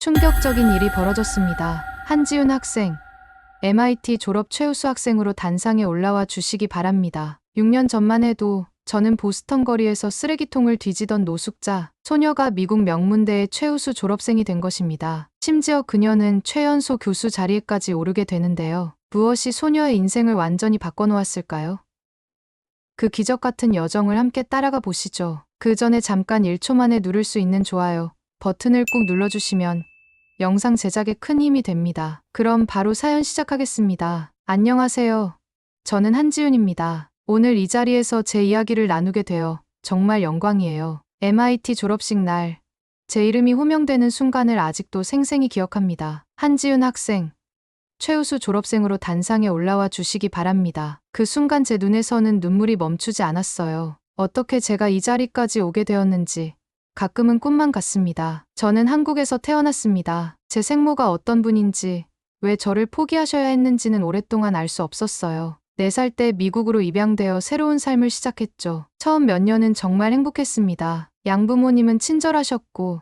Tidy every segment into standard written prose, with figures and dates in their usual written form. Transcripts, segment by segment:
충격적인 일이 벌어졌습니다. 한지훈 학생, MIT 졸업 최우수 학생으로 단상에 올라와 주시기 바랍니다. 6년 전만 해도 저는 보스턴 거리에서 쓰레기통을 뒤지던 노숙자, 소녀가 미국 명문대의 최우수 졸업생이 된 것입니다. 심지어 그녀는 최연소 교수 자리에까지 오르게 되는데요. 무엇이 소녀의 인생을 완전히 바꿔놓았을까요? 그 기적 같은 여정을 함께 따라가 보시죠. 그 전에 잠깐 1초 만에 누를 수 있는 좋아요 버튼을 꾹 눌러주시면 영상 제작에 큰 힘이 됩니다. 그럼 바로 사연 시작하겠습니다. 안녕하세요. 저는 한지훈입니다. 오늘 이 자리에서 제 이야기를 나누게 되어 정말 영광이에요. MIT 졸업식 날, 제 이름이 호명되는 순간을 아직도 생생히 기억합니다. 한지훈 학생, 최우수 졸업생으로 단상에 올라와 주시기 바랍니다. 그 순간 제 눈에서는 눈물이 멈추지 않았어요. 어떻게 제가 이 자리까지 오게 되었는지 가끔은 꿈만 같습니다. 저는 한국에서 태어났습니다. 제 생모가 어떤 분인지, 왜 저를 포기하셔야 했는지는 오랫동안 알 수 없었어요. 4살 때 미국으로 입양되어 새로운 삶을 시작했죠. 처음 몇 년은 정말 행복했습니다. 양부모님은 친절하셨고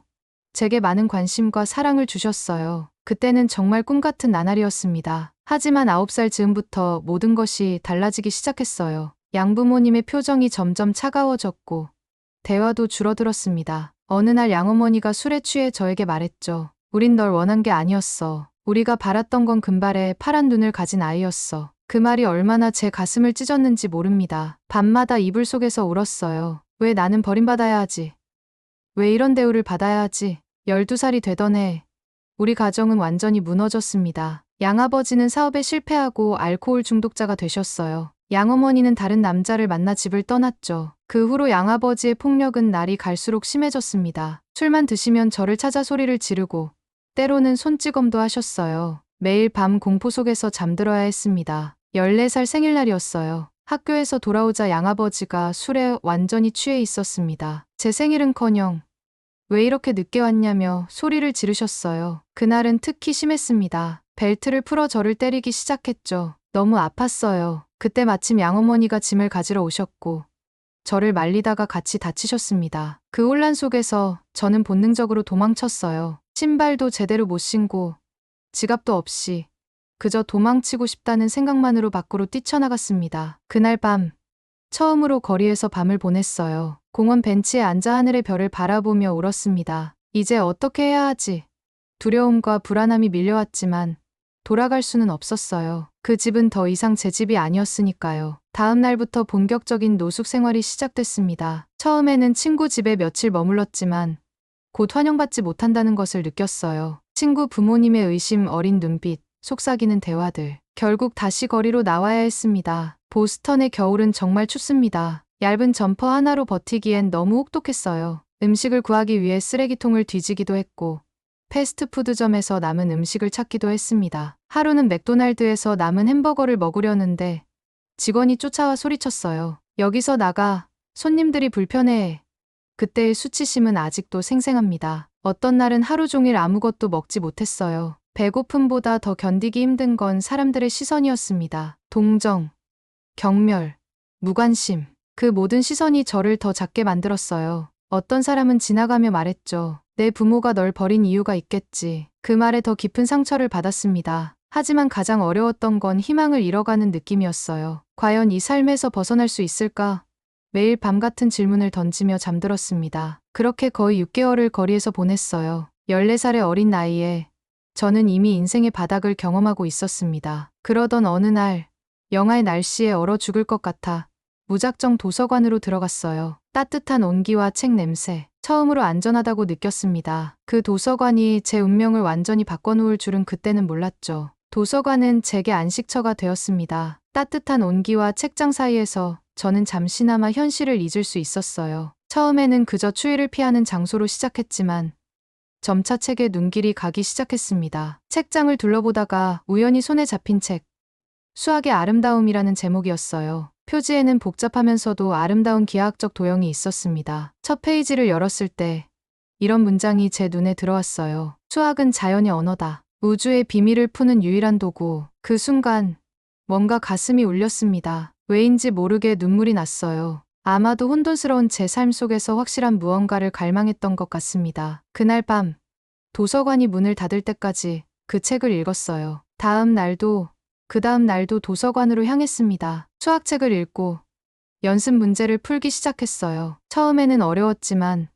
제게 많은 관심과 사랑을 주셨어요. 그때는 정말 꿈같은 나날이었습니다. 하지만 9살 즈음부터 모든 것이 달라지기 시작했어요. 양부모님의 표정이 점점 차가워졌고 대화도 줄어들었습니다. 어느 날 양어머니가 술에 취해 저에게 말했죠. 우린 널 원한 게 아니었어. 우리가 바랐던 건 금발에 파란 눈을 가진 아이였어. 그 말이 얼마나 제 가슴을 찢었는지 모릅니다. 밤마다 이불 속에서 울었어요. 왜 나는 버림받아야 하지? 왜 이런 대우를 받아야 하지? 12살이 되던 해, 우리 가정은 완전히 무너졌습니다. 양아버지는 사업에 실패하고 알코올 중독자가 되셨어요. 양어머니는 다른 남자를 만나 집을 떠났죠. 그 후로 양아버지의 폭력은 날이 갈수록 심해졌습니다. 술만 드시면 저를 찾아 소리를 지르고 때로는 손찌검도 하셨어요. 매일 밤 공포 속에서 잠들어야 했습니다. 14살 생일날이었어요. 학교에서 돌아오자 양아버지가 술에 완전히 취해 있었습니다. 제 생일은커녕 왜 이렇게 늦게 왔냐며 소리를 지르셨어요. 그날은 특히 심했습니다. 벨트를 풀어 저를 때리기 시작했죠. 너무 아팠어요. 그때 마침 양어머니가 짐을 가지러 오셨고 저를 말리다가 같이 다치셨습니다. 그 혼란 속에서 저는 본능적으로 도망쳤어요. 신발도 제대로 못 신고 지갑도 없이 그저 도망치고 싶다는 생각만으로 밖으로 뛰쳐나갔습니다. 그날 밤 처음으로 거리에서 밤을 보냈어요. 공원 벤치에 앉아 하늘의 별을 바라보며 울었습니다. 이제 어떻게 해야 하지? 두려움과 불안함이 밀려왔지만 돌아갈 수는 없었어요. 그 집은 더 이상 제 집이 아니었으니까요. 다음 날부터 본격적인 노숙 생활이 시작됐습니다. 처음에는 친구 집에 며칠 머물렀지만 곧 환영받지 못한다는 것을 느꼈어요. 친구 부모님의 의심 어린 눈빛, 속삭이는 대화들. 결국 다시 거리로 나와야 했습니다. 보스턴의 겨울은 정말 춥습니다. 얇은 점퍼 하나로 버티기엔 너무 혹독했어요. 음식을 구하기 위해 쓰레기통을 뒤지기도 했고 패스트푸드점에서 남은 음식을 찾기도 했습니다. 하루는 맥도날드에서 남은 햄버거를 먹으려는데 직원이 쫓아와 소리쳤어요. 여기서 나가. 손님들이 불편해해. 그때의 수치심은 아직도 생생합니다. 어떤 날은 하루 종일 아무것도 먹지 못했어요. 배고픔보다 더 견디기 힘든 건 사람들의 시선이었습니다. 동정, 경멸, 무관심. 그 모든 시선이 저를 더 작게 만들었어요. 어떤 사람은 지나가며 말했죠. 내 부모가 널 버린 이유가 있겠지. 그 말에 더 깊은 상처를 받았습니다. 하지만 가장 어려웠던 건 희망을 잃어가는 느낌이었어요. 과연 이 삶에서 벗어날 수 있을까? 매일 밤 같은 질문을 던지며 잠들었습니다. 그렇게 거의 6개월을 거리에서 보냈어요. 14살의 어린 나이에 저는 이미 인생의 바닥을 경험하고 있었습니다. 그러던 어느 날, 영하의 날씨에 얼어 죽을 것 같아 무작정 도서관으로 들어갔어요. 따뜻한 온기와 책 냄새, 처음으로 안전하다고 느꼈습니다. 그 도서관이 제 운명을 완전히 바꿔놓을 줄은 그때는 몰랐죠. 도서관은 제게 안식처가 되었습니다. 따뜻한 온기와 책장 사이에서 저는 잠시나마 현실을 잊을 수 있었어요. 처음에는 그저 추위를 피하는 장소로 시작했지만 점차 책에 눈길이 가기 시작했습니다. 책장을 둘러보다가 우연히 손에 잡힌 책, 수학의 아름다움이라는 제목이었어요. 표지에는 복잡하면서도 아름다운 기하학적 도형이 있었습니다. 첫 페이지를 열었을 때 이런 문장이 제 눈에 들어왔어요. 수학은 자연의 언어다. 우주의 비밀을 푸는 유일한 도구. 그 순간 뭔가 가슴이 울렸습니다. 왜인지 모르게 눈물이 났어요. 아마도 혼돈스러운 제 삶 속에서 확실한 무언가를 갈망했던 것 같습니다. 그날 밤 도서관이 문을 닫을 때까지 그 책을 읽었어요. 그 다음 날도 도서관으로 향했습니다. 수학책을 읽고 연습 문제를 풀기 시작했어요. 처음에는 어려웠지만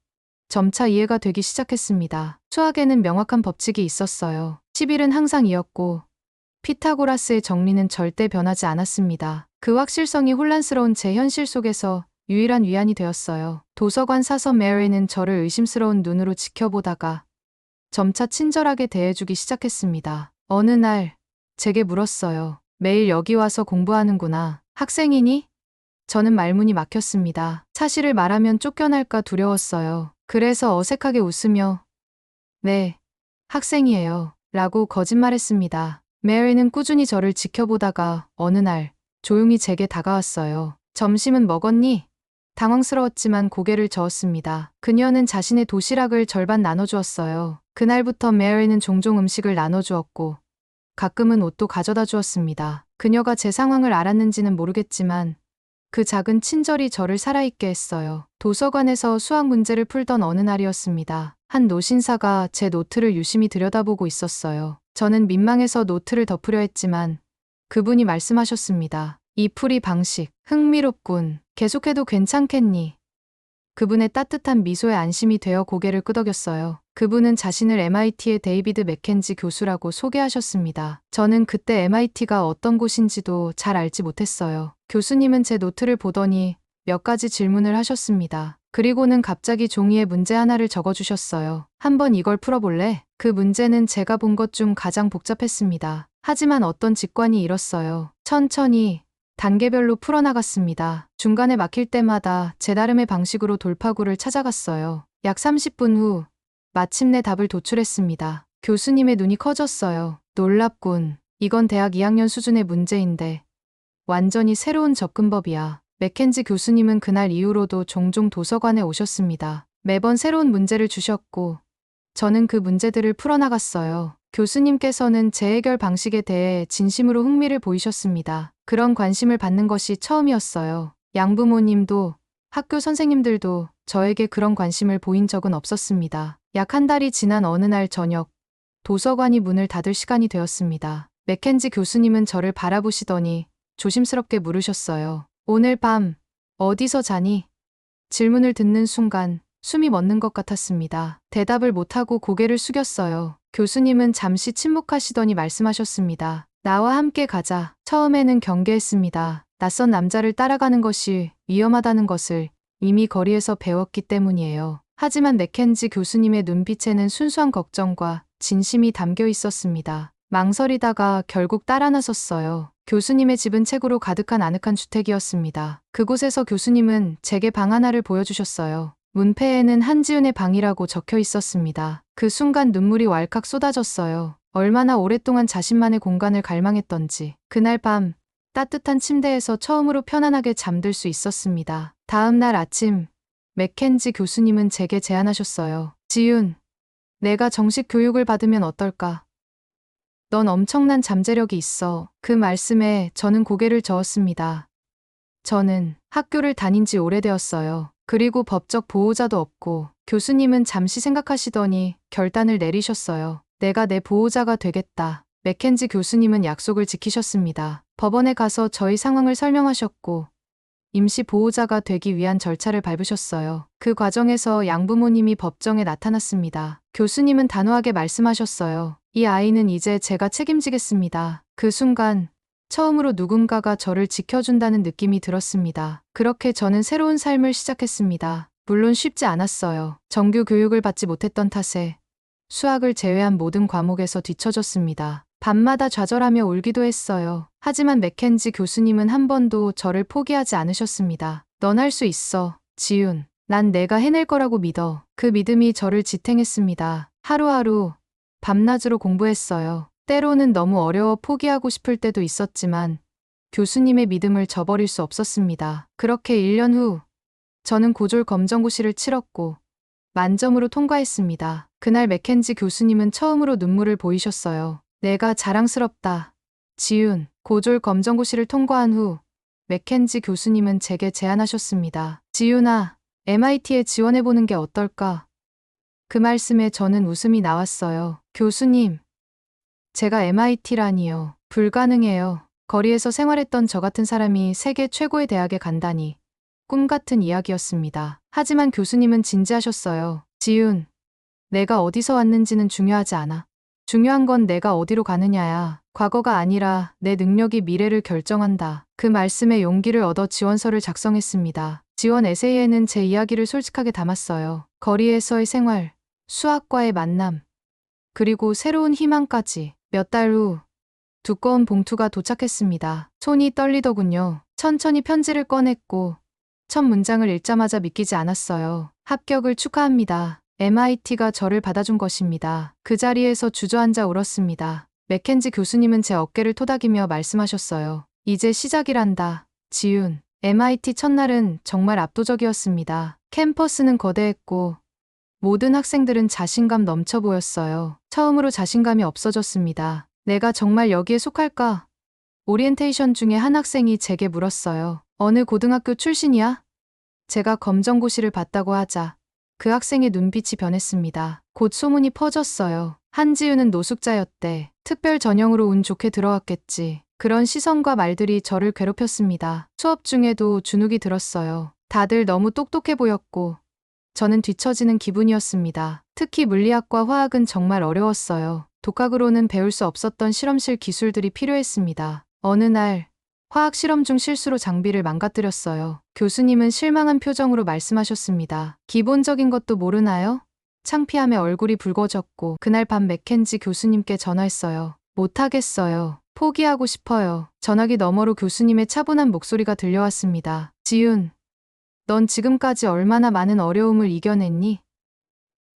점차 이해가 되기 시작했습니다. 수학에는 명확한 법칙이 있었어요. 10일은 항상 이었고 피타고라스의 정리는 절대 변하지 않았습니다. 그 확실성이 혼란스러운 제 현실 속에서 유일한 위안이 되었어요. 도서관 사서 메리는 저를 의심스러운 눈으로 지켜보다가 점차 친절하게 대해주기 시작했습니다. 어느 날 제게 물었어요. 매일 여기 와서 공부하는구나. 학생이니? 저는 말문이 막혔습니다. 사실을 말하면 쫓겨날까 두려웠어요. 그래서 어색하게 웃으며 네, 학생이에요. 라고 거짓말했습니다. 메리는 꾸준히 저를 지켜보다가 어느 날 조용히 제게 다가왔어요. 점심은 먹었니? 당황스러웠지만 고개를 저었습니다. 그녀는 자신의 도시락을 절반 나눠주었어요. 그날부터 메리는 종종 음식을 나눠주었고 가끔은 옷도 가져다 주었습니다. 그녀가 제 상황을 알았는지는 모르겠지만 그 작은 친절이 저를 살아있게 했어요. 도서관에서 수학 문제를 풀던 어느 날이었습니다. 한 노신사가 제 노트를 유심히 들여다보고 있었어요. 저는 민망해서 노트를 덮으려 했지만 그분이 말씀하셨습니다. 이 풀이 방식, 흥미롭군. 계속해도 괜찮겠니? 그분의 따뜻한 미소에 안심이 되어 고개를 끄덕였어요. 그분은 자신을 MIT의 데이비드 맥켄지 교수라고 소개하셨습니다. 저는 그때 MIT가 어떤 곳인지도 잘 알지 못했어요. 교수님은 제 노트를 보더니 몇 가지 질문을 하셨습니다. 그리고는 갑자기 종이에 문제 하나를 적어주셨어요. 한번 이걸 풀어볼래? 그 문제는 제가 본 것 중 가장 복잡했습니다. 하지만 어떤 직관이 일었어요. 천천히 단계별로 풀어나갔습니다. 중간에 막힐 때마다 제 나름의 방식으로 돌파구를 찾아갔어요. 약 30분 후 마침내 답을 도출했습니다. 교수님의 눈이 커졌어요. 놀랍군. 이건 대학 2학년 수준의 문제인데 완전히 새로운 접근법이야. 맥켄지 교수님은 그날 이후로도 종종 도서관에 오셨습니다. 매번 새로운 문제를 주셨고 저는 그 문제들을 풀어나갔어요. 교수님께서는 제 해결 방식에 대해 진심으로 흥미를 보이셨습니다. 그런 관심을 받는 것이 처음이었어요. 양부모님도 학교 선생님들도 저에게 그런 관심을 보인 적은 없었습니다. 약 한 달이 지난 어느 날 저녁, 도서관이 문을 닫을 시간이 되었습니다. 맥켄지 교수님은 저를 바라보시더니 조심스럽게 물으셨어요. 오늘 밤 어디서 자니? 질문을 듣는 순간 숨이 멎는 것 같았습니다. 대답을 못하고 고개를 숙였어요. 교수님은 잠시 침묵하시더니 말씀하셨습니다. 나와 함께 가자. 처음에는 경계했습니다. 낯선 남자를 따라가는 것이 위험하다는 것을 이미 거리에서 배웠기 때문이에요. 하지만 맥켄지 교수님의 눈빛에는 순수한 걱정과 진심이 담겨 있었습니다. 망설이다가 결국 따라 나섰어요. 교수님의 집은 책으로 가득한 아늑한 주택이었습니다. 그곳에서 교수님은 제게 방 하나를 보여주셨어요. 문패에는 한지은의 방이라고 적혀 있었습니다. 그 순간 눈물이 왈칵 쏟아졌어요. 얼마나 오랫동안 자신만의 공간을 갈망했던지. 그날 밤 따뜻한 침대에서 처음으로 편안하게 잠들 수 있었습니다. 다음 날 아침 맥켄지 교수님은 제게 제안하셨어요. 지윤, 내가 정식 교육을 받으면 어떨까? 넌 엄청난 잠재력이 있어. 그 말씀에 저는 고개를 저었습니다. 저는 학교를 다닌 지 오래되었어요. 그리고 법적 보호자도 없고 교수님은 잠시 생각하시더니 결단을 내리셨어요. 내가 내 보호자가 되겠다. 맥켄지 교수님은 약속을 지키셨습니다. 법원에 가서 저희 상황을 설명하셨고 임시 보호자가 되기 위한 절차를 밟으셨어요. 그 과정에서 양부모님이 법정에 나타났습니다. 교수님은 단호하게 말씀하셨어요. 이 아이는 이제 제가 책임지겠습니다. 그 순간 처음으로 누군가가 저를 지켜준다는 느낌이 들었습니다. 그렇게 저는 새로운 삶을 시작했습니다. 물론 쉽지 않았어요. 정규 교육을 받지 못했던 탓에 수학을 제외한 모든 과목에서 뒤처졌습니다. 밤마다 좌절하며 울기도 했어요. 하지만 맥켄지 교수님은 한 번도 저를 포기하지 않으셨습니다. 넌 할 수 있어, 지윤. 난 내가 해낼 거라고 믿어. 그 믿음이 저를 지탱했습니다. 하루하루 밤낮으로 공부했어요. 때로는 너무 어려워 포기하고 싶을 때도 있었지만 교수님의 믿음을 저버릴 수 없었습니다. 그렇게 1년 후 저는 고졸 검정고시를 치렀고 만점으로 통과했습니다. 그날 맥켄지 교수님은 처음으로 눈물을 보이셨어요. 내가 자랑스럽다. 지윤, 고졸 검정고시를 통과한 후 맥켄지 교수님은 제게 제안하셨습니다. 지윤아, MIT에 지원해보는 게 어떨까? 그 말씀에 저는 웃음이 나왔어요. 교수님, 제가 MIT라니요. 불가능해요. 거리에서 생활했던 저 같은 사람이 세계 최고의 대학에 간다니. 꿈 같은 이야기였습니다. 하지만 교수님은 진지하셨어요. 지윤, 내가 어디서 왔는지는 중요하지 않아. 중요한 건 내가 어디로 가느냐야. 과거가 아니라 내 능력이 미래를 결정한다. 그 말씀에 용기를 얻어 지원서를 작성했습니다. 지원 에세이에는 제 이야기를 솔직하게 담았어요. 거리에서의 생활, 수학과의 만남, 그리고 새로운 희망까지. 몇 달 후 두꺼운 봉투가 도착했습니다. 손이 떨리더군요. 천천히 편지를 꺼냈고 첫 문장을 읽자마자 믿기지 않았어요. 합격을 축하합니다. MIT가 저를 받아준 것입니다. 그 자리에서 주저앉아 울었습니다. 맥켄지 교수님은 제 어깨를 토닥이며 말씀하셨어요. 이제 시작이란다. 지윤. MIT 첫날은 정말 압도적이었습니다. 캠퍼스는 거대했고 모든 학생들은 자신감 넘쳐 보였어요. 처음으로 자신감이 없어졌습니다. 내가 정말 여기에 속할까? 오리엔테이션 중에 한 학생이 제게 물었어요. 어느 고등학교 출신이야? 제가 검정고시를 봤다고 하자 그 학생의 눈빛이 변했습니다. 곧 소문이 퍼졌어요. 한지윤은 노숙자였대. 특별 전형으로 운 좋게 들어왔겠지. 그런 시선과 말들이 저를 괴롭혔습니다. 수업 중에도 주눅이 들었어요. 다들 너무 똑똑해 보였고 저는 뒤처지는 기분이었습니다. 특히 물리학과 화학은 정말 어려웠어요. 독학으로는 배울 수 없었던 실험실 기술들이 필요했습니다. 어느 날 화학 실험 중 실수로 장비를 망가뜨렸어요. 교수님은 실망한 표정으로 말씀하셨습니다. 기본적인 것도 모르나요? 창피함에 얼굴이 붉어졌고 그날 밤 맥켄지 교수님께 전화했어요. 못하겠어요. 포기하고 싶어요. 전화기 너머로 교수님의 차분한 목소리가 들려왔습니다. 지윤, 넌 지금까지 얼마나 많은 어려움을 이겨냈니?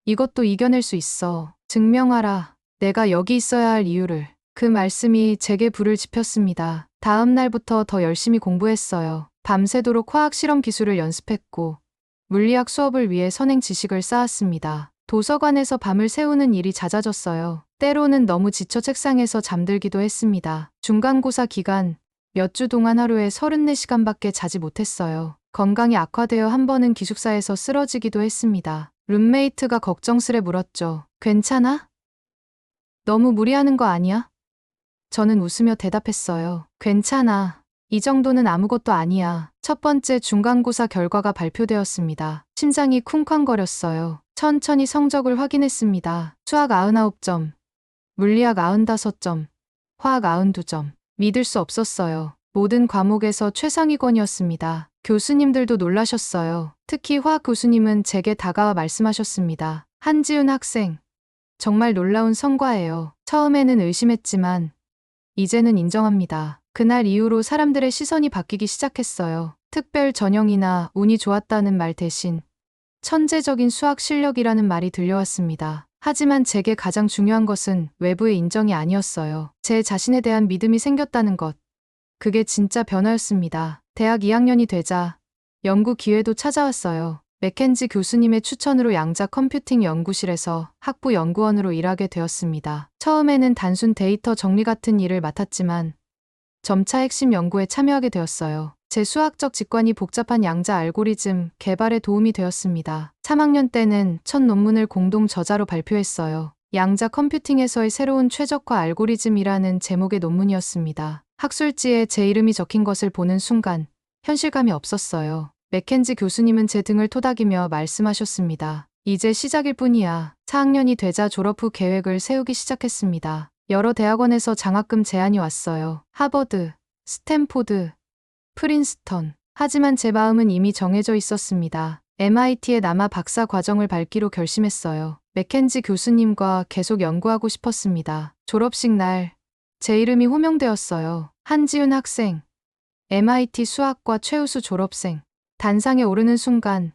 이것도 이겨낼 수 있어. 증명하라. 내가 여기 있어야 할 이유를. 그 말씀이 제게 불을 지폈습니다. 다음 날부터 더 열심히 공부했어요. 밤새도록 화학 실험 기술을 연습했고 물리학 수업을 위해 선행 지식을 쌓았습니다. 도서관에서 밤을 새우는 일이 잦아졌어요. 때로는 너무 지쳐 책상에서 잠들기도 했습니다. 중간고사 기간 몇 주 동안 하루에 34시간밖에 자지 못했어요. 건강이 악화되어 한 번은 기숙사에서 쓰러지기도 했습니다. 룸메이트가 걱정스레 물었죠. 괜찮아? 너무 무리하는 거 아니야? 저는 웃으며 대답했어요. 괜찮아. 이 정도는 아무것도 아니야. 첫 번째 중간고사 결과가 발표되었습니다. 심장이 쿵쾅거렸어요. 천천히 성적을 확인했습니다. 수학 99점, 물리학 95점, 화학 92점. 믿을 수 없었어요. 모든 과목에서 최상위권이었습니다. 교수님들도 놀라셨어요. 특히 화학 교수님은 제게 다가와 말씀하셨습니다. 한지윤 학생, 정말 놀라운 성과예요. 처음에는 의심했지만 이제는 인정합니다. 그날 이후로 사람들의 시선이 바뀌기 시작했어요. 특별 전형이나 운이 좋았다는 말 대신 천재적인 수학 실력이라는 말이 들려왔습니다. 하지만 제게 가장 중요한 것은 외부의 인정이 아니었어요. 제 자신에 대한 믿음이 생겼다는 것. 그게 진짜 변화였습니다. 대학 2학년이 되자 연구 기회도 찾아왔어요. 맥켄지 교수님의 추천으로 양자 컴퓨팅 연구실에서 학부 연구원으로 일하게 되었습니다. 처음에는 단순 데이터 정리 같은 일을 맡았지만 점차 핵심 연구에 참여하게 되었어요. 제 수학적 직관이 복잡한 양자 알고리즘 개발에 도움이 되었습니다. 3학년 때는 첫 논문을 공동 저자로 발표했어요. 양자 컴퓨팅에서의 새로운 최적화 알고리즘이라는 제목의 논문이었습니다. 학술지에 제 이름이 적힌 것을 보는 순간 현실감이 없었어요. 맥켄지 교수님은 제 등을 토닥이며 말씀하셨습니다. 이제 시작일 뿐이야. 4학년이 되자 졸업 후 계획을 세우기 시작했습니다. 여러 대학원에서 장학금 제안이 왔어요. 하버드, 스탠포드, 프린스턴. 하지만 제 마음은 이미 정해져 있었습니다. MIT에 남아 박사 과정을 밟기로 결심했어요. 맥켄지 교수님과 계속 연구하고 싶었습니다. 졸업식 날, 제 이름이 호명되었어요. 한지윤 학생, MIT 수학과 최우수 졸업생. 단상에 오르는 순간,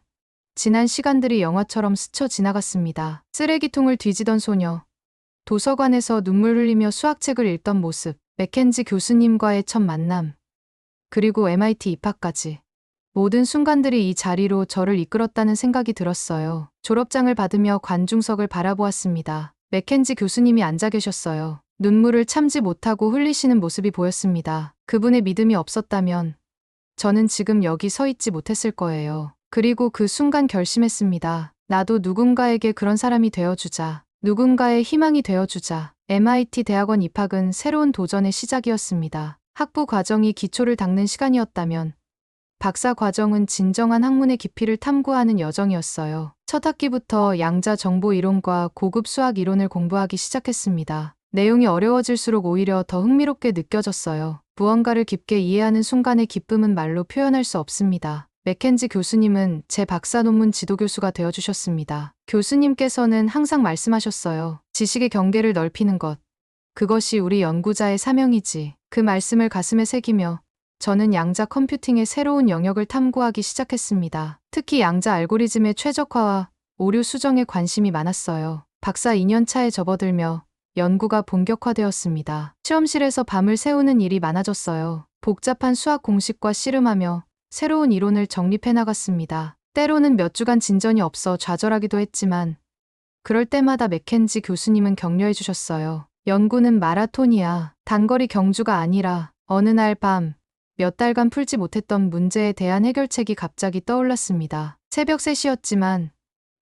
지난 시간들이 영화처럼 스쳐 지나갔습니다. 쓰레기통을 뒤지던 소녀, 도서관에서 눈물 흘리며 수학책을 읽던 모습, 맥켄지 교수님과의 첫 만남, 그리고 MIT 입학까지. 모든 순간들이 이 자리로 저를 이끌었다는 생각이 들었어요. 졸업장을 받으며 관중석을 바라보았습니다. 맥켄지 교수님이 앉아 계셨어요. 눈물을 참지 못하고 흘리시는 모습이 보였습니다. 그분의 믿음이 없었다면 저는 지금 여기 서 있지 못했을 거예요. 그리고 그 순간 결심했습니다. 나도 누군가에게 그런 사람이 되어주자. 누군가의 희망이 되어주자. MIT 대학원 입학은 새로운 도전의 시작이었습니다. 학부 과정이 기초를 닦는 시간이었다면 박사 과정은 진정한 학문의 깊이를 탐구하는 여정이었어요. 첫 학기부터 양자 정보 이론과 고급 수학 이론을 공부하기 시작했습니다. 내용이 어려워질수록 오히려 더 흥미롭게 느껴졌어요. 무언가를 깊게 이해하는 순간의 기쁨은 말로 표현할 수 없습니다. 맥켄지 교수님은 제 박사 논문 지도교수가 되어주셨습니다. 교수님께서는 항상 말씀하셨어요. 지식의 경계를 넓히는 것. 그것이 우리 연구자의 사명이지. 그 말씀을 가슴에 새기며 저는 양자 컴퓨팅의 새로운 영역을 탐구하기 시작했습니다. 특히 양자 알고리즘의 최적화와 오류 수정에 관심이 많았어요. 박사 2년 차에 접어들며 연구가 본격화되었습니다. 실험실에서 밤을 새우는 일이 많아졌어요. 복잡한 수학 공식과 씨름하며 새로운 이론을 정립해 나갔습니다. 때로는 몇 주간 진전이 없어 좌절하기도 했지만 그럴 때마다 맥켄지 교수님은 격려해 주셨어요. 연구는 마라톤이야. 단거리 경주가 아니라. 어느 날 밤 몇 달간 풀지 못했던 문제에 대한 해결책이 갑자기 떠올랐습니다. 새벽 3시였지만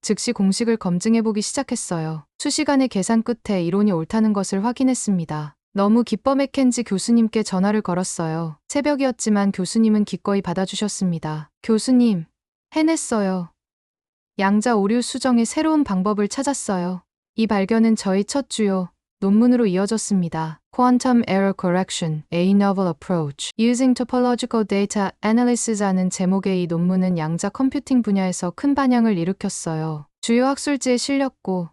즉시 공식을 검증해보기 시작했어요. 수시간의 계산 끝에 이론이 옳다는 것을 확인했습니다. 너무 기뻐 맥켄지 교수님께 전화를 걸었어요. 새벽이었지만 교수님은 기꺼이 받아주셨습니다. 교수님, 해냈어요. 양자 오류 수정의 새로운 방법을 찾았어요. 이 발견은 저희 첫 주요 논문으로 이어졌습니다. Quantum Error Correction, A Novel Approach Using Topological Data Analysis라는 제목의 이 논문은 양자 컴퓨팅 분야에서 큰 반향을 일으켰어요. 주요 학술지에 실렸고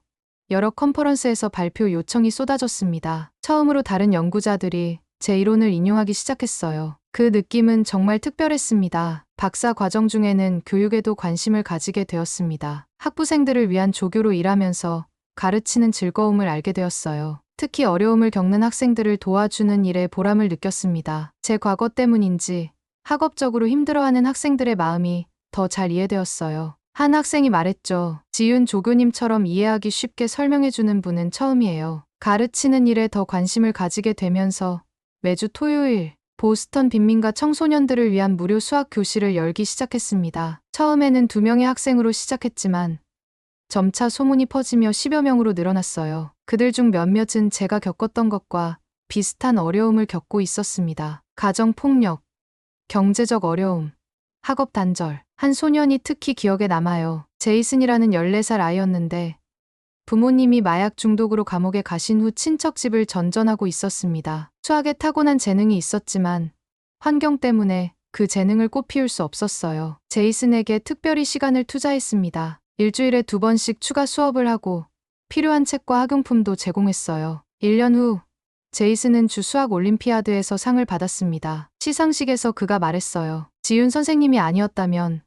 여러 컨퍼런스에서 발표 요청이 쏟아졌습니다. 처음으로 다른 연구자들이 제 이론을 인용하기 시작했어요. 그 느낌은 정말 특별했습니다. 박사 과정 중에는 교육에도 관심을 가지게 되었습니다. 학부생들을 위한 조교로 일하면서 가르치는 즐거움을 알게 되었어요. 특히 어려움을 겪는 학생들을 도와주는 일에 보람을 느꼈습니다. 제 과거 때문인지 학업적으로 힘들어하는 학생들의 마음이 더 잘 이해되었어요. 한 학생이 말했죠. 지윤 조교님처럼 이해하기 쉽게 설명해주는 분은 처음이에요. 가르치는 일에 더 관심을 가지게 되면서 매주 토요일 보스턴 빈민가 청소년들을 위한 무료 수학 교실을 열기 시작했습니다. 처음에는 2명의 학생으로 시작했지만 점차 소문이 퍼지며 10여 명으로 늘어났어요. 그들 중 몇몇은 제가 겪었던 것과 비슷한 어려움을 겪고 있었습니다. 가정폭력, 경제적 어려움, 학업 단절. 한 소년이 특히 기억에 남아요. 제이슨이라는 14살 아이였는데 부모님이 마약 중독으로 감옥에 가신 후 친척 집을 전전하고 있었습니다. 수학에 타고난 재능이 있었지만 환경 때문에 그 재능을 꽃피울 수 없었어요. 제이슨에게 특별히 시간을 투자했습니다. 일주일에 2번씩 추가 수업을 하고 필요한 책과 학용품도 제공했어요. 1년 후 제이슨은 주 수학 올림피아드에서 상을 받았습니다. 시상식에서 그가 말했어요. 지윤 선생님이 아니었다면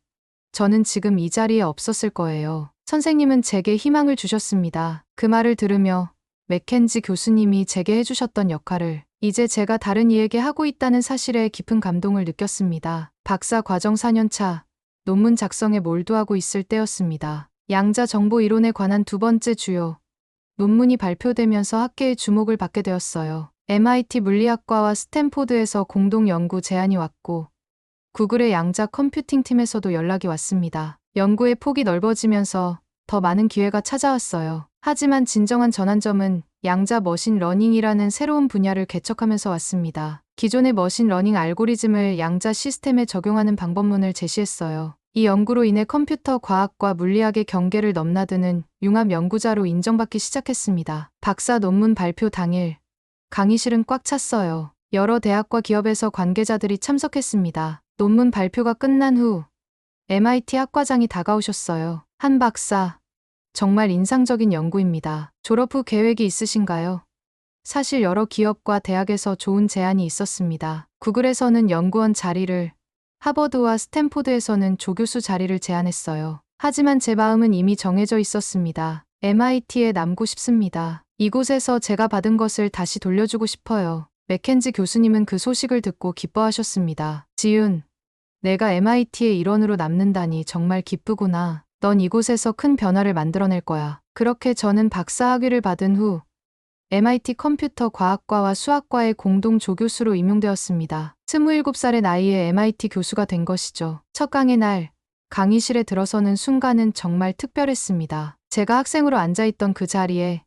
저는 지금 이 자리에 없었을 거예요. 선생님은 제게 희망을 주셨습니다. 그 말을 들으며 맥켄지 교수님이 제게 해주셨던 역할을 이제 제가 다른 이에게 하고 있다는 사실에 깊은 감동을 느꼈습니다. 박사 과정 4년차 논문 작성에 몰두하고 있을 때였습니다. 양자 정보 이론에 관한 2번째 주요 논문이 발표되면서 학계의 주목을 받게 되었어요. MIT 물리학과와 스탠포드에서 공동 연구 제안이 왔고 구글의 양자 컴퓨팅 팀에서도 연락이 왔습니다. 연구의 폭이 넓어지면서 더 많은 기회가 찾아왔어요. 하지만 진정한 전환점은 양자 머신 러닝이라는 새로운 분야를 개척하면서 왔습니다. 기존의 머신 러닝 알고리즘을 양자 시스템에 적용하는 방법론을 제시했어요. 이 연구로 인해 컴퓨터 과학과 물리학의 경계를 넘나드는 융합 연구자로 인정받기 시작했습니다. 박사 논문 발표 당일 강의실은 꽉 찼어요. 여러 대학과 기업에서 관계자들이 참석했습니다. 논문 발표가 끝난 후 MIT 학과장이 다가오셨어요. 한 박사, 정말 인상적인 연구입니다. 졸업 후 계획이 있으신가요? 사실 여러 기업과 대학에서 좋은 제안이 있었습니다. 구글에서는 연구원 자리를, 하버드와 스탠포드에서는 조교수 자리를 제안했어요. 하지만 제 마음은 이미 정해져 있었습니다. MIT에 남고 싶습니다. 이곳에서 제가 받은 것을 다시 돌려주고 싶어요. 맥켄지 교수님은 그 소식을 듣고 기뻐하셨습니다. 지윤, 내가 MIT의 일원으로 남는다니 정말 기쁘구나. 넌 이곳에서 큰 변화를 만들어낼 거야. 그렇게 저는 박사 학위를 받은 후 MIT 컴퓨터 과학과와 수학과의 공동 조교수로 임용되었습니다. 27살의 나이에 MIT 교수가 된 것이죠. 첫 강의 날 강의실에 들어서는 순간은 정말 특별했습니다. 제가 학생으로 앉아있던 그 자리에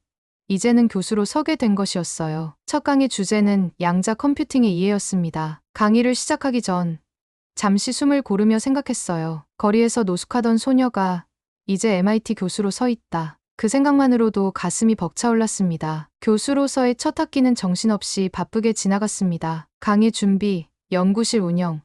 이제는 교수로 서게 된 것이었어요. 첫 강의 주제는 양자 컴퓨팅의 이해였습니다. 강의를 시작하기 전 잠시 숨을 고르며 생각했어요. 거리에서 노숙하던 소녀가 이제 MIT 교수로 서 있다. 그 생각만으로도 가슴이 벅차올랐습니다. 교수로서의 첫 학기는 정신없이 바쁘게 지나갔습니다. 강의 준비, 연구실 운영,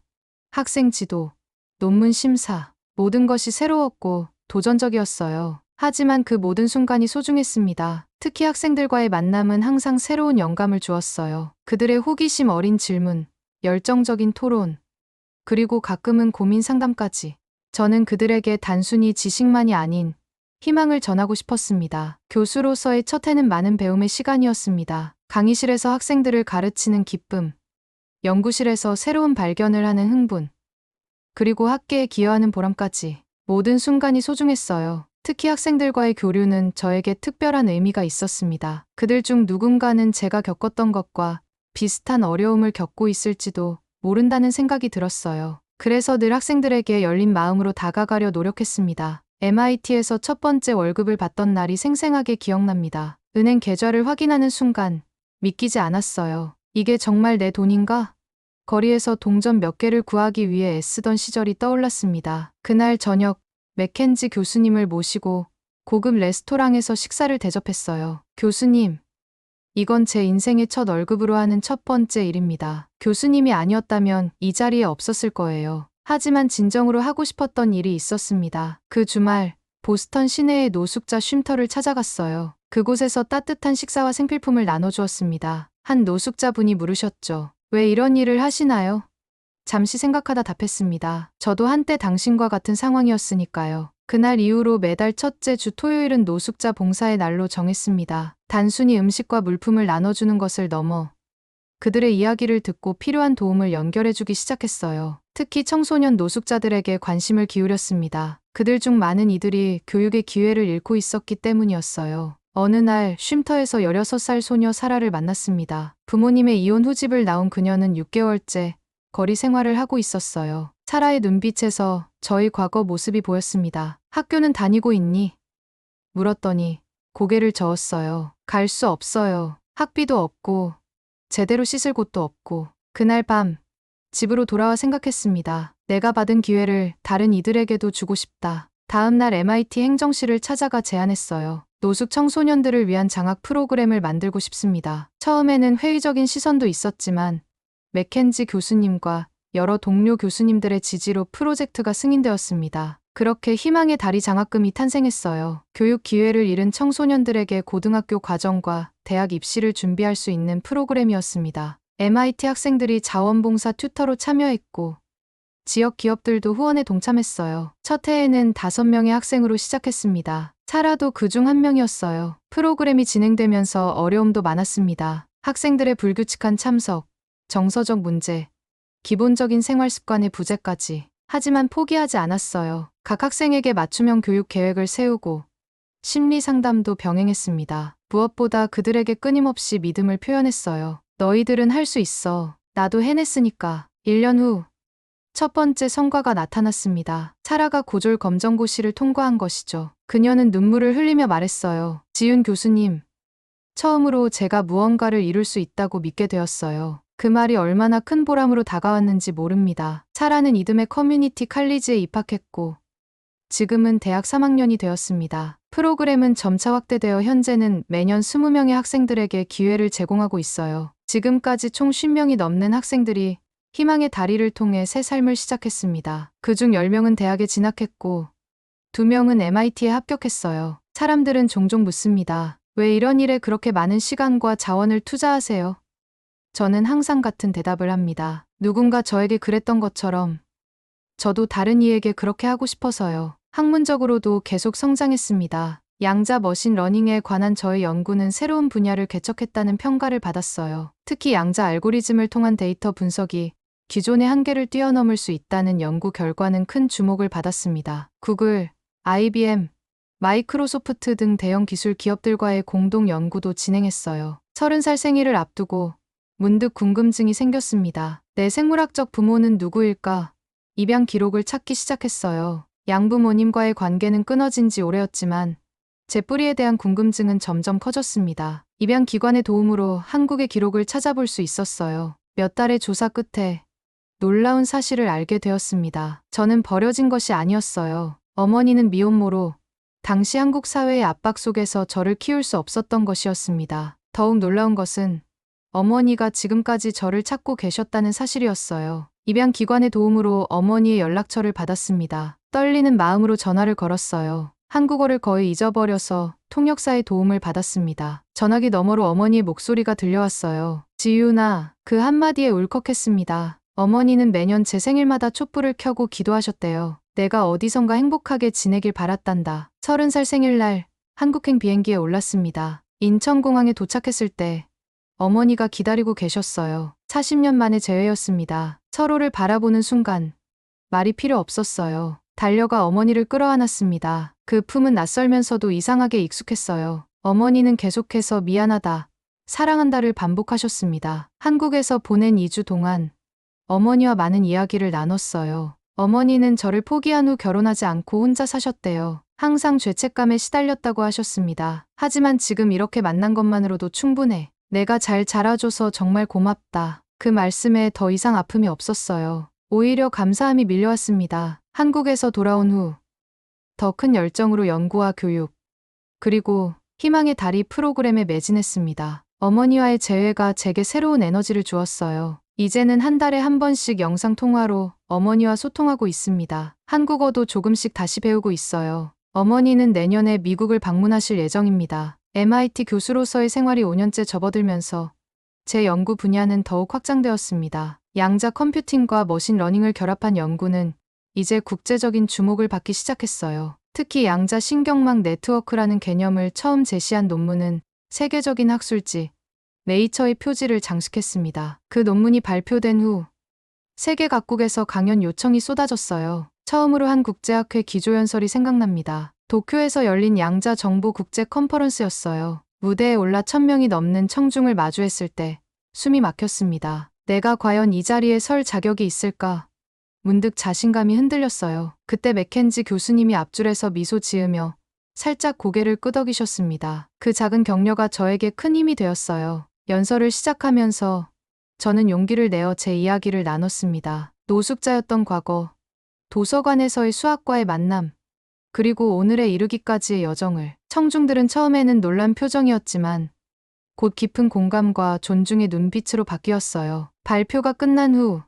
학생 지도, 논문 심사, 모든 것이 새로웠고 도전적이었어요. 하지만 그 모든 순간이 소중했습니다. 특히 학생들과의 만남은 항상 새로운 영감을 주었어요. 그들의 호기심 어린 질문, 열정적인 토론, 그리고 가끔은 고민 상담까지. 저는 그들에게 단순히 지식만이 아닌 희망을 전하고 싶었습니다. 교수로서의 첫 해는 많은 배움의 시간이었습니다. 강의실에서 학생들을 가르치는 기쁨, 연구실에서 새로운 발견을 하는 흥분, 그리고 학계에 기여하는 보람까지. 모든 순간이 소중했어요. 특히 학생들과의 교류는 저에게 특별한 의미가 있었습니다. 그들 중 누군가는 제가 겪었던 것과 비슷한 어려움을 겪고 있을지도 모른다는 생각이 들었어요. 그래서 늘 학생들에게 열린 마음으로 다가가려 노력했습니다. MIT에서 첫 번째 월급을 받던 날이 생생하게 기억납니다. 은행 계좌를 확인하는 순간 믿기지 않았어요. 이게 정말 내 돈인가? 거리에서 동전 몇 개를 구하기 위해 애쓰던 시절이 떠올랐습니다. 그날 저녁 맥켄지 교수님을 모시고 고급 레스토랑에서 식사를 대접했어요. 교수님, 이건 제 인생의 첫 월급으로 하는 첫 번째 일입니다. 교수님이 아니었다면 이 자리에 없었을 거예요. 하지만 진정으로 하고 싶었던 일이 있었습니다. 그 주말 보스턴 시내의 노숙자 쉼터를 찾아갔어요. 그곳에서 따뜻한 식사와 생필품을 나눠주었습니다. 한 노숙자분이 물으셨죠. 왜 이런 일을 하시나요? 잠시 생각하다 답했습니다. 저도 한때 당신과 같은 상황이었으니까요. 그날 이후로 매달 첫째 주 토요일은 노숙자 봉사의 날로 정했습니다. 단순히 음식과 물품을 나눠주는 것을 넘어 그들의 이야기를 듣고 필요한 도움을 연결해주기 시작했어요. 특히 청소년 노숙자들에게 관심을 기울였습니다. 그들 중 많은 이들이 교육의 기회를 잃고 있었기 때문이었어요. 어느 날 쉼터에서 16살 소녀 사라를 만났습니다. 부모님의 이혼 후 집을 나온 그녀는 6개월째 거리 생활을 하고 있었어요. 사라의 눈빛에서 저희 과거 모습이 보였습니다. 학교는 다니고 있니? 물었더니 고개를 저었어요. 갈 수 없어요. 학비도 없고 제대로 씻을 곳도 없고. 그날 밤 집으로 돌아와 생각했습니다. 내가 받은 기회를 다른 이들에게도 주고 싶다. 다음 날 MIT 행정실을 찾아가 제안했어요. 노숙 청소년들을 위한 장학 프로그램을 만들고 싶습니다. 처음에는 회의적인 시선도 있었지만 맥켄지 교수님과 여러 동료 교수님들의 지지로 프로젝트가 승인되었습니다. 그렇게 희망의 다리 장학금이 탄생했어요. 교육 기회를 잃은 청소년들에게 고등학교 과정과 대학 입시를 준비할 수 있는 프로그램이었습니다. MIT 학생들이 자원봉사 튜터로 참여했고 지역 기업들도 후원에 동참했어요. 첫 해에는 5명의 학생으로 시작했습니다. 사라도 그중 한 명이었어요. 프로그램이 진행되면서 어려움도 많았습니다. 학생들의 불규칙한 참석, 정서적 문제, 기본적인 생활 습관의 부재까지. 하지만 포기하지 않았어요. 각 학생에게 맞춤형 교육 계획을 세우고 심리 상담도 병행했습니다. 무엇보다 그들에게 끊임없이 믿음을 표현했어요. 너희들은 할 수 있어. 나도 해냈으니까. 1년 후 첫 번째 성과가 나타났습니다. 사라가 고졸 검정고시를 통과한 것이죠. 그녀는 눈물을 흘리며 말했어요. 지윤 교수님, 처음으로 제가 무언가를 이룰 수 있다고 믿게 되었어요. 그 말이 얼마나 큰 보람으로 다가왔는지 모릅니다. 사라는 이듬해 커뮤니티 칼리지에 입학했고 지금은 대학 3학년이 되었습니다. 프로그램은 점차 확대되어 현재는 매년 20명의 학생들에게 기회를 제공하고 있어요. 지금까지 총 50명이 넘는 학생들이 희망의 다리를 통해 새 삶을 시작했습니다. 그중 10명은 대학에 진학했고 2명은 MIT에 합격했어요. 사람들은 종종 묻습니다. 왜 이런 일에 그렇게 많은 시간과 자원을 투자하세요? 저는 항상 같은 대답을 합니다. 누군가 저에게 그랬던 것처럼 저도 다른 이에게 그렇게 하고 싶어서요. 학문적으로도 계속 성장했습니다. 양자 머신 러닝에 관한 저의 연구는 새로운 분야를 개척했다는 평가를 받았어요. 특히 양자 알고리즘을 통한 데이터 분석이 기존의 한계를 뛰어넘을 수 있다는 연구 결과는 큰 주목을 받았습니다. 구글, IBM, 마이크로소프트 등 대형 기술 기업들과의 공동 연구도 진행했어요. 30살 생일을 앞두고 문득 궁금증이 생겼습니다. 내 생물학적 부모는 누구일까? 입양 기록을 찾기 시작했어요. 양부모님과의 관계는 끊어진 지 오래였지만 제 뿌리에 대한 궁금증은 점점 커졌습니다. 입양기관의 도움으로 한국의 기록을 찾아볼 수 있었어요. 몇 달의 조사 끝에 놀라운 사실을 알게 되었습니다. 저는 버려진 것이 아니었어요. 어머니는 미혼모로 당시 한국 사회의 압박 속에서 저를 키울 수 없었던 것이었습니다. 더욱 놀라운 것은 어머니가 지금까지 저를 찾고 계셨다는 사실이었어요. 입양기관의 도움으로 어머니의 연락처를 받았습니다. 떨리는 마음으로 전화를 걸었어요. 한국어를 거의 잊어버려서 통역사의 도움을 받았습니다. 전화기 너머로 어머니의 목소리가 들려왔어요. 지윤아, 그 한마디에 울컥했습니다. 어머니는 매년 제 생일마다 촛불을 켜고 기도하셨대요. 내가 어디선가 행복하게 지내길 바랐단다. 30살 생일날 한국행 비행기에 올랐습니다. 인천공항에 도착했을 때 어머니가 기다리고 계셨어요. 40년 만의 재회였습니다. 서로를 바라보는 순간 말이 필요 없었어요. 달려가 어머니를 끌어안았습니다. 그 품은 낯설면서도 이상하게 익숙했어요. 어머니는 계속해서 미안하다, 사랑한다를 반복하셨습니다. 한국에서 보낸 2주 동안 어머니와 많은 이야기를 나눴어요. 어머니는 저를 포기한 후 결혼하지 않고 혼자 사셨대요. 항상 죄책감에 시달렸다고 하셨습니다. 하지만 지금 이렇게 만난 것만으로도 충분해. 내가 잘 자라줘서 정말 고맙다. 그 말씀에 더 이상 아픔이 없었어요. 오히려 감사함이 밀려왔습니다. 한국에서 돌아온 후 더 큰 열정으로 연구와 교육, 그리고 희망의 다리 프로그램에 매진했습니다. 어머니와의 재회가 제게 새로운 에너지를 주었어요. 이제는 한 달에 한 번씩 영상통화로 어머니와 소통하고 있습니다. 한국어도 조금씩 다시 배우고 있어요. 어머니는 내년에 미국을 방문하실 예정입니다. MIT 교수로서의 생활이 5년째 접어들면서 제 연구 분야는 더욱 확장되었습니다. 양자 컴퓨팅과 머신러닝을 결합한 연구는 이제 국제적인 주목을 받기 시작했어요. 특히 양자 신경망 네트워크라는 개념을 처음 제시한 논문은 세계적인 학술지 네이처의 표지를 장식했습니다. 그 논문이 발표된 후 세계 각국에서 강연 요청이 쏟아졌어요. 처음으로 한 국제학회 기조연설이 생각납니다. 도쿄에서 열린 양자 정보 국제 컨퍼런스였어요. 무대에 올라 1000명이 넘는 청중을 마주했을 때 숨이 막혔습니다. 내가 과연 이 자리에 설 자격이 있을까? 문득 자신감이 흔들렸어요. 그때 맥켄지 교수님이 앞줄에서 미소 지으며 살짝 고개를 끄덕이셨습니다. 그 작은 격려가 저에게 큰 힘이 되었어요. 연설을 시작하면서 저는 용기를 내어 제 이야기를 나눴습니다. 노숙자였던 과거, 도서관에서의 수학과의 만남, 그리고 오늘에 이르기까지의 여정을. 청중들은 처음에는 놀란 표정이었지만 곧 깊은 공감과 존중의 눈빛으로 바뀌었어요. 발표가 끝난 후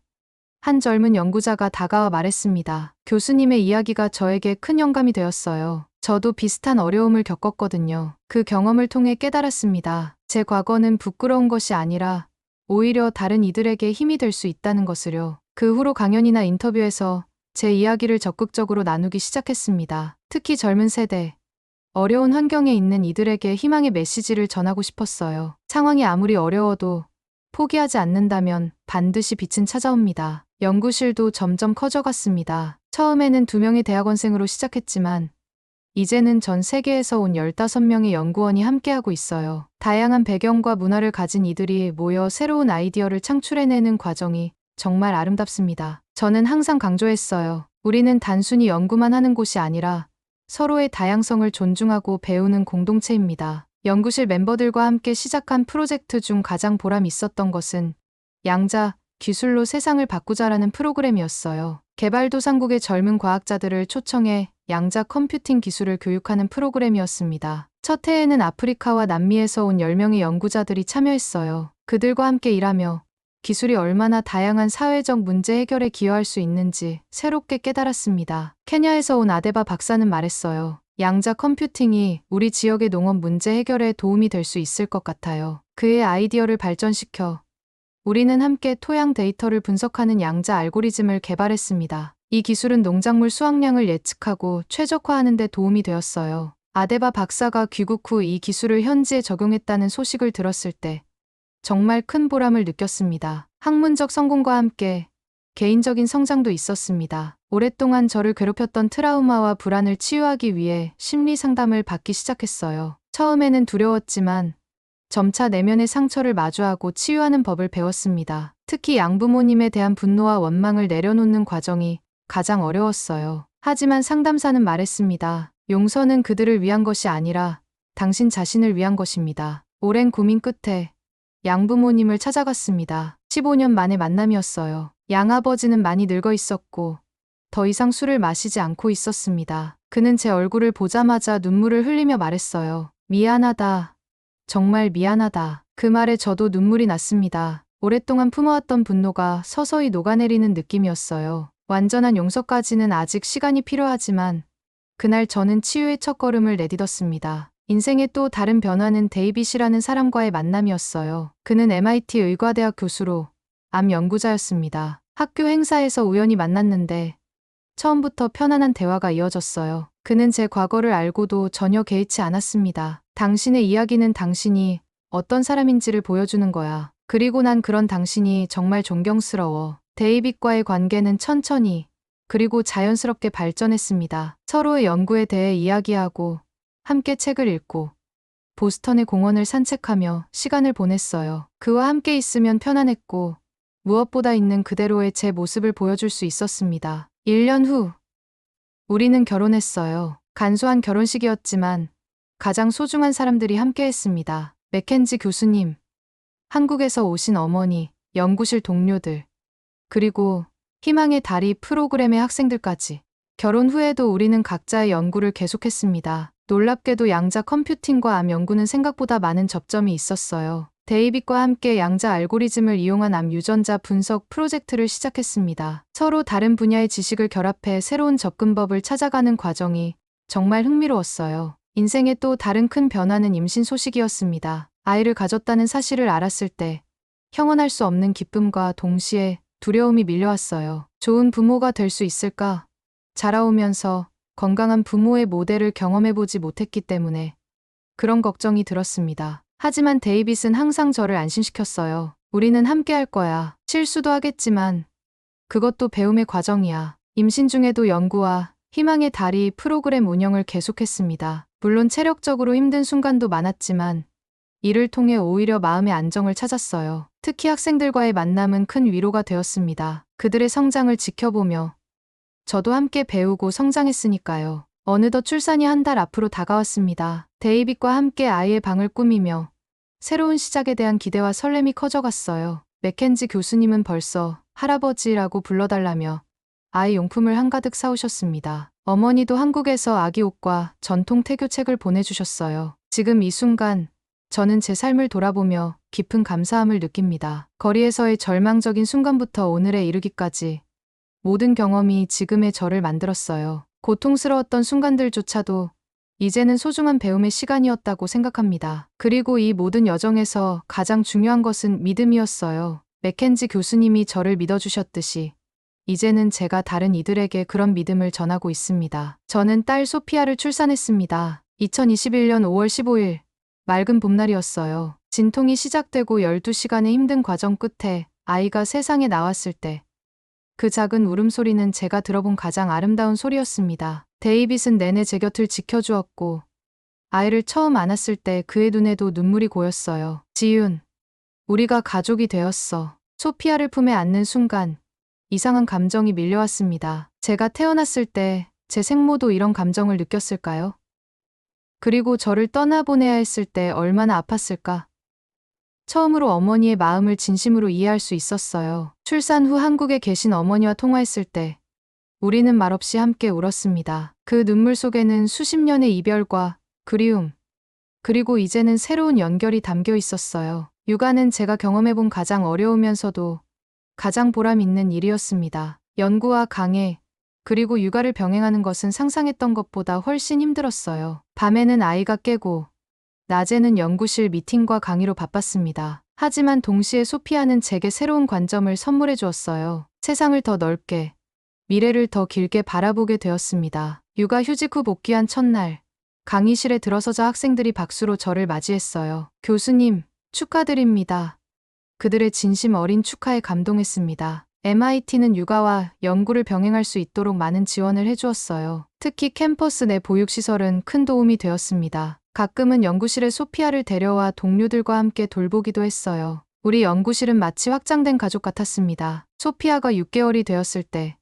한 젊은 연구자가 다가와 말했습니다. 교수님의 이야기가 저에게 큰 영감이 되었어요. 저도 비슷한 어려움을 겪었거든요. 그 경험을 통해 깨달았습니다. 제 과거는 부끄러운 것이 아니라 오히려 다른 이들에게 힘이 될 수 있다는 것을요. 그 후로 강연이나 인터뷰에서 제 이야기를 적극적으로 나누기 시작했습니다. 특히 젊은 세대, 어려운 환경에 있는 이들에게 희망의 메시지를 전하고 싶었어요. 상황이 아무리 어려워도 포기하지 않는다면 반드시 빛은 찾아옵니다. 연구실도 점점 커져갔습니다. 처음에는 2명의 대학원생으로 시작했지만 이제는 전 세계에서 온 15명의 연구원이 함께하고 있어요. 다양한 배경과 문화를 가진 이들이 모여 새로운 아이디어를 창출해내는 과정이 정말 아름답습니다. 저는 항상 강조했어요. 우리는 단순히 연구만 하는 곳이 아니라 서로의 다양성을 존중하고 배우는 공동체입니다. 연구실 멤버들과 함께 시작한 프로젝트 중 가장 보람 있었던 것은 양자 기술로 세상을 바꾸자라는 프로그램이었어요. 개발도상국의 젊은 과학자들을 초청해 양자 컴퓨팅 기술을 교육하는 프로그램이었습니다. 첫 해에는 아프리카와 남미에서 온 10명의 연구자들이 참여했어요. 그들과 함께 일하며 기술이 얼마나 다양한 사회적 문제 해결에 기여할 수 있는지 새롭게 깨달았습니다. 케냐에서 온 아데바 박사는 말했어요. 양자 컴퓨팅이 우리 지역의 농업 문제 해결에 도움이 될 수 있을 것 같아요. 그의 아이디어를 발전시켜 우리는 함께 토양 데이터를 분석하는 양자 알고리즘을 개발했습니다. 이 기술은 농작물 수확량을 예측하고 최적화하는 데 도움이 되었어요. 아데바 박사가 귀국 후 이 기술을 현지에 적용했다는 소식을 들었을 때 정말 큰 보람을 느꼈습니다. 학문적 성공과 함께 개인적인 성장도 있었습니다. 오랫동안 저를 괴롭혔던 트라우마와 불안을 치유하기 위해 심리 상담을 받기 시작했어요. 처음에는 두려웠지만 점차 내면의 상처를 마주하고 치유하는 법을 배웠습니다. 특히 양부모님에 대한 분노와 원망을 내려놓는 과정이 가장 어려웠어요. 하지만 상담사는 말했습니다. 용서는 그들을 위한 것이 아니라 당신 자신을 위한 것입니다. 오랜 고민 끝에 양부모님을 찾아갔습니다. 15년 만의 만남이었어요. 양아버지는 많이 늙어 있었고 더 이상 술을 마시지 않고 있었습니다. 그는 제 얼굴을 보자마자 눈물을 흘리며 말했어요. 미안하다. 정말 미안하다. 그 말에 저도 눈물이 났습니다. 오랫동안 품어왔던 분노가 서서히 녹아내리는 느낌이었어요. 완전한 용서까지는 아직 시간이 필요하지만 그날 저는 치유의 첫걸음을 내딛었습니다. 인생의 또 다른 변화는 데이빗이라는 사람과의 만남이었어요. 그는 MIT 의과대학 교수로 암 연구자였습니다. 학교 행사에서 우연히 만났는데 처음부터 편안한 대화가 이어졌어요. 그는 제 과거를 알고도 전혀 개의치 않았습니다. 당신의 이야기는 당신이 어떤 사람인지를 보여주는 거야. 그리고 난 그런 당신이 정말 존경스러워. 데이빗과의 관계는 천천히 그리고 자연스럽게 발전했습니다. 서로의 연구에 대해 이야기하고 함께 책을 읽고 보스턴의 공원을 산책하며 시간을 보냈어요. 그와 함께 있으면 편안했고 무엇보다 있는 그대로의 제 모습을 보여줄 수 있었습니다. 1년 후 우리는 결혼했어요. 간소한 결혼식이었지만 가장 소중한 사람들이 함께했습니다. 맥켄지 교수님, 한국에서 오신 어머니, 연구실 동료들, 그리고 희망의 다리 프로그램의 학생들까지. 결혼 후에도 우리는 각자의 연구를 계속했습니다. 놀랍게도 양자 컴퓨팅과 암 연구는 생각보다 많은 접점이 있었어요. 데이빗과 함께 양자 알고리즘을 이용한 암 유전자 분석 프로젝트를 시작했습니다. 서로 다른 분야의 지식을 결합해 새로운 접근법을 찾아가는 과정이 정말 흥미로웠어요. 인생의 또 다른 큰 변화는 임신 소식이었습니다. 아이를 가졌다는 사실을 알았을 때 형언할 수 없는 기쁨과 동시에 두려움이 밀려왔어요. 좋은 부모가 될 수 있을까? 자라오면서 건강한 부모의 모델을 경험해보지 못했기 때문에 그런 걱정이 들었습니다. 하지만 데이빗은 항상 저를 안심시켰어요. 우리는 함께 할 거야. 실수도 하겠지만 그것도 배움의 과정이야. 임신 중에도 연구와 희망의 다리 프로그램 운영을 계속했습니다. 물론 체력적으로 힘든 순간도 많았지만 이를 통해 오히려 마음의 안정을 찾았어요. 특히 학생들과의 만남은 큰 위로가 되었습니다. 그들의 성장을 지켜보며 저도 함께 배우고 성장했으니까요. 어느덧 출산이 한 달 앞으로 다가왔습니다. 데이빗과 함께 아이의 방을 꾸미며 새로운 시작에 대한 기대와 설렘이 커져갔어요. 맥켄지 교수님은 벌써 할아버지라고 불러달라며 아이 용품을 한가득 사오셨습니다. 어머니도 한국에서 아기 옷과 전통 태교책을 보내주셨어요. 지금 이 순간 저는 제 삶을 돌아보며 깊은 감사함을 느낍니다. 거리에서의 절망적인 순간부터 오늘에 이르기까지 모든 경험이 지금의 저를 만들었어요. 고통스러웠던 순간들조차도 이제는 소중한 배움의 시간이었다고 생각합니다. 그리고 이 모든 여정에서 가장 중요한 것은 믿음이었어요. 맥켄지 교수님이 저를 믿어주셨듯이 이제는 제가 다른 이들에게 그런 믿음을 전하고 있습니다. 저는 딸 소피아를 출산했습니다. 2021년 5월 15일 맑은 봄날이었어요. 진통이 시작되고 12시간의 힘든 과정 끝에 아이가 세상에 나왔을 때 그 작은 울음소리는 제가 들어본 가장 아름다운 소리였습니다. 데이빗은 내내 제 곁을 지켜주었고 아이를 처음 안았을 때 그의 눈에도 눈물이 고였어요. 지윤, 우리가 가족이 되었어. 소피아를 품에 안는 순간 이상한 감정이 밀려왔습니다. 제가 태어났을 때 제 생모도 이런 감정을 느꼈을까요? 그리고 저를 떠나보내야 했을 때 얼마나 아팠을까? 처음으로 어머니의 마음을 진심으로 이해할 수 있었어요. 출산 후 한국에 계신 어머니와 통화했을 때 우리는 말없이 함께 울었습니다. 그 눈물 속에는 수십 년의 이별과 그리움, 그리고 이제는 새로운 연결이 담겨 있었어요. 육아는 제가 경험해본 가장 어려우면서도 가장 보람 있는 일이었습니다. 연구와 강해, 그리고 육아를 병행하는 것은 상상했던 것보다 훨씬 힘들었어요. 밤에는 아이가 깨고 낮에는 연구실 미팅과 강의로 바빴습니다. 하지만 동시에 소피아는 제게 새로운 관점을 선물해 주었어요. 세상을 더 넓게, 미래를 더 길게 바라보게 되었습니다. 육아 휴직 후 복귀한 첫날, 강의실에 들어서자 학생들이 박수로 저를 맞이했어요. 교수님, 축하드립니다. 그들의 진심 어린 축하에 감동했습니다. MIT는 육아와 연구를 병행할 수 있도록 많은 지원을 해주었어요. 특히 캠퍼스 내 보육시설은 큰 도움이 되었습니다. 가끔은 연구실에 소피아를 데려와 동료들과 함께 돌보기도 했어요. 우리 연구실은 마치 확장된 가족 같았습니다. 소피아가 6개월이 되었을 때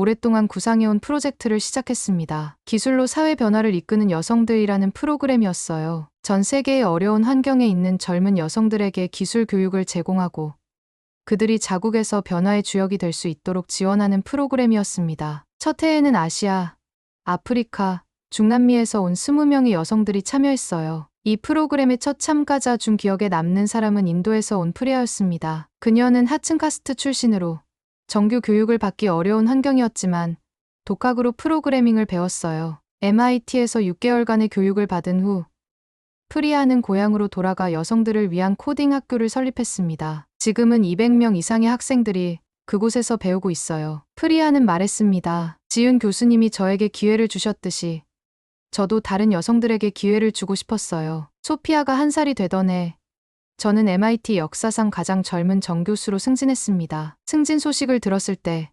오랫동안 구상해온 프로젝트를 시작했습니다. 기술로 사회 변화를 이끄는 여성들이라는 프로그램이었어요. 전 세계의 어려운 환경에 있는 젊은 여성들에게 기술 교육을 제공하고 그들이 자국에서 변화의 주역이 될 수 있도록 지원하는 프로그램이었습니다. 첫 해에는 아시아, 아프리카, 중남미에서 온 20명의 여성들이 참여했어요. 이 프로그램의 첫 참가자 중 기억에 남는 사람은 인도에서 온 프리아였습니다. 그녀는 하층 카스트 출신으로 정규 교육을 받기 어려운 환경이었지만 독학으로 프로그래밍을 배웠어요. MIT에서 6개월간의 교육을 받은 후 프리아는 고향으로 돌아가 여성들을 위한 코딩 학교를 설립했습니다. 지금은 200명 이상의 학생들이 그곳에서 배우고 있어요. 프리아는 말했습니다. 지윤 교수님이 저에게 기회를 주셨듯이 저도 다른 여성들에게 기회를 주고 싶었어요. 소피아가 1살이 되던 해 저는 MIT 역사상 가장 젊은 정교수로 승진했습니다. 승진 소식을 들었을 때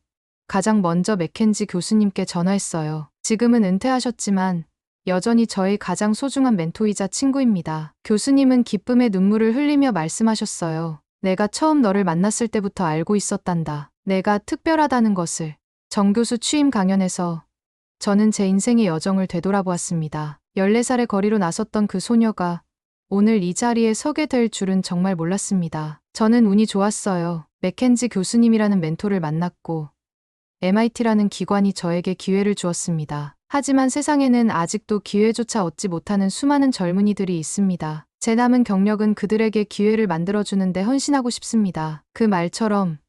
가장 먼저 맥켄지 교수님께 전화했어요. 지금은 은퇴하셨지만 여전히 저의 가장 소중한 멘토이자 친구입니다. 교수님은 기쁨의 눈물을 흘리며 말씀하셨어요. 내가 처음 너를 만났을 때부터 알고 있었단다. 내가 특별하다는 것을. 정교수 취임 강연에서 저는 제 인생의 여정을 되돌아보았습니다. 14살의 거리로 나섰던 그 소녀가 오늘 이 자리에 서게 될 줄은 정말 몰랐습니다. 저는 운이 좋았어요. 맥켄지 교수님이라는 멘토를 만났고 MIT라는 기관이 저에게 기회를 주었습니다. 하지만 세상에는 아직도 기회조차 얻지 못하는 수많은 젊은이들이 있습니다. 제 남은 경력은 그들에게 기회를 만들어주는데 헌신하고 싶습니다. 그 말처럼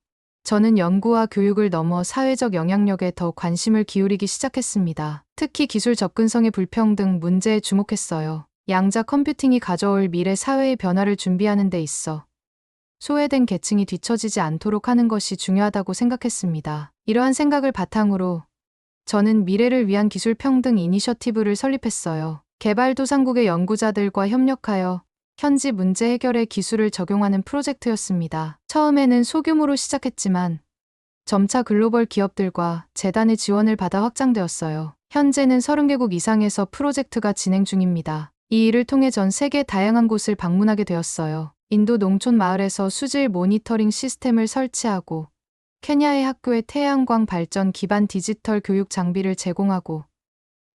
저는 연구와 교육을 넘어 사회적 영향력에 더 관심을 기울이기 시작했습니다. 특히 기술 접근성의 불평등 문제에 주목했어요. 양자 컴퓨팅이 가져올 미래 사회의 변화를 준비하는 데 있어 소외된 계층이 뒤처지지 않도록 하는 것이 중요하다고 생각했습니다. 이러한 생각을 바탕으로 저는 미래를 위한 기술 평등 이니셔티브를 설립했어요. 개발도상국의 연구자들과 협력하여 현지 문제 해결에 기술을 적용하는 프로젝트였습니다. 처음에는 소규모로 시작했지만 점차 글로벌 기업들과 재단의 지원을 받아 확장되었어요. 현재는 30개국 이상에서 프로젝트가 진행 중입니다. 이 일을 통해 전 세계 다양한 곳을 방문하게 되었어요. 인도 농촌 마을에서 수질 모니터링 시스템을 설치하고 케냐의 학교에 태양광 발전 기반 디지털 교육 장비를 제공하고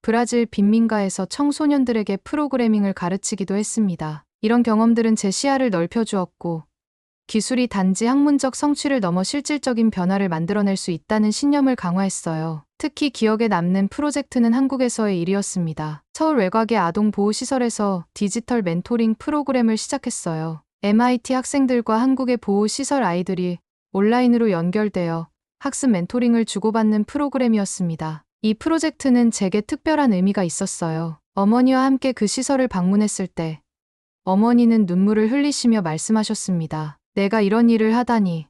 브라질 빈민가에서 청소년들에게 프로그래밍을 가르치기도 했습니다. 이런 경험들은 제 시야를 넓혀주었고 기술이 단지 학문적 성취를 넘어 실질적인 변화를 만들어낼 수 있다는 신념을 강화했어요. 특히 기억에 남는 프로젝트는 한국에서의 일이었습니다. 서울 외곽의 아동보호시설에서 디지털 멘토링 프로그램을 시작했어요. MIT 학생들과 한국의 보호시설 아이들이 온라인으로 연결되어 학습 멘토링을 주고받는 프로그램이었습니다. 이 프로젝트는 제게 특별한 의미가 있었어요. 어머니와 함께 그 시설을 방문했을 때 어머니는 눈물을 흘리시며 말씀하셨습니다. 내가 이런 일을 하다니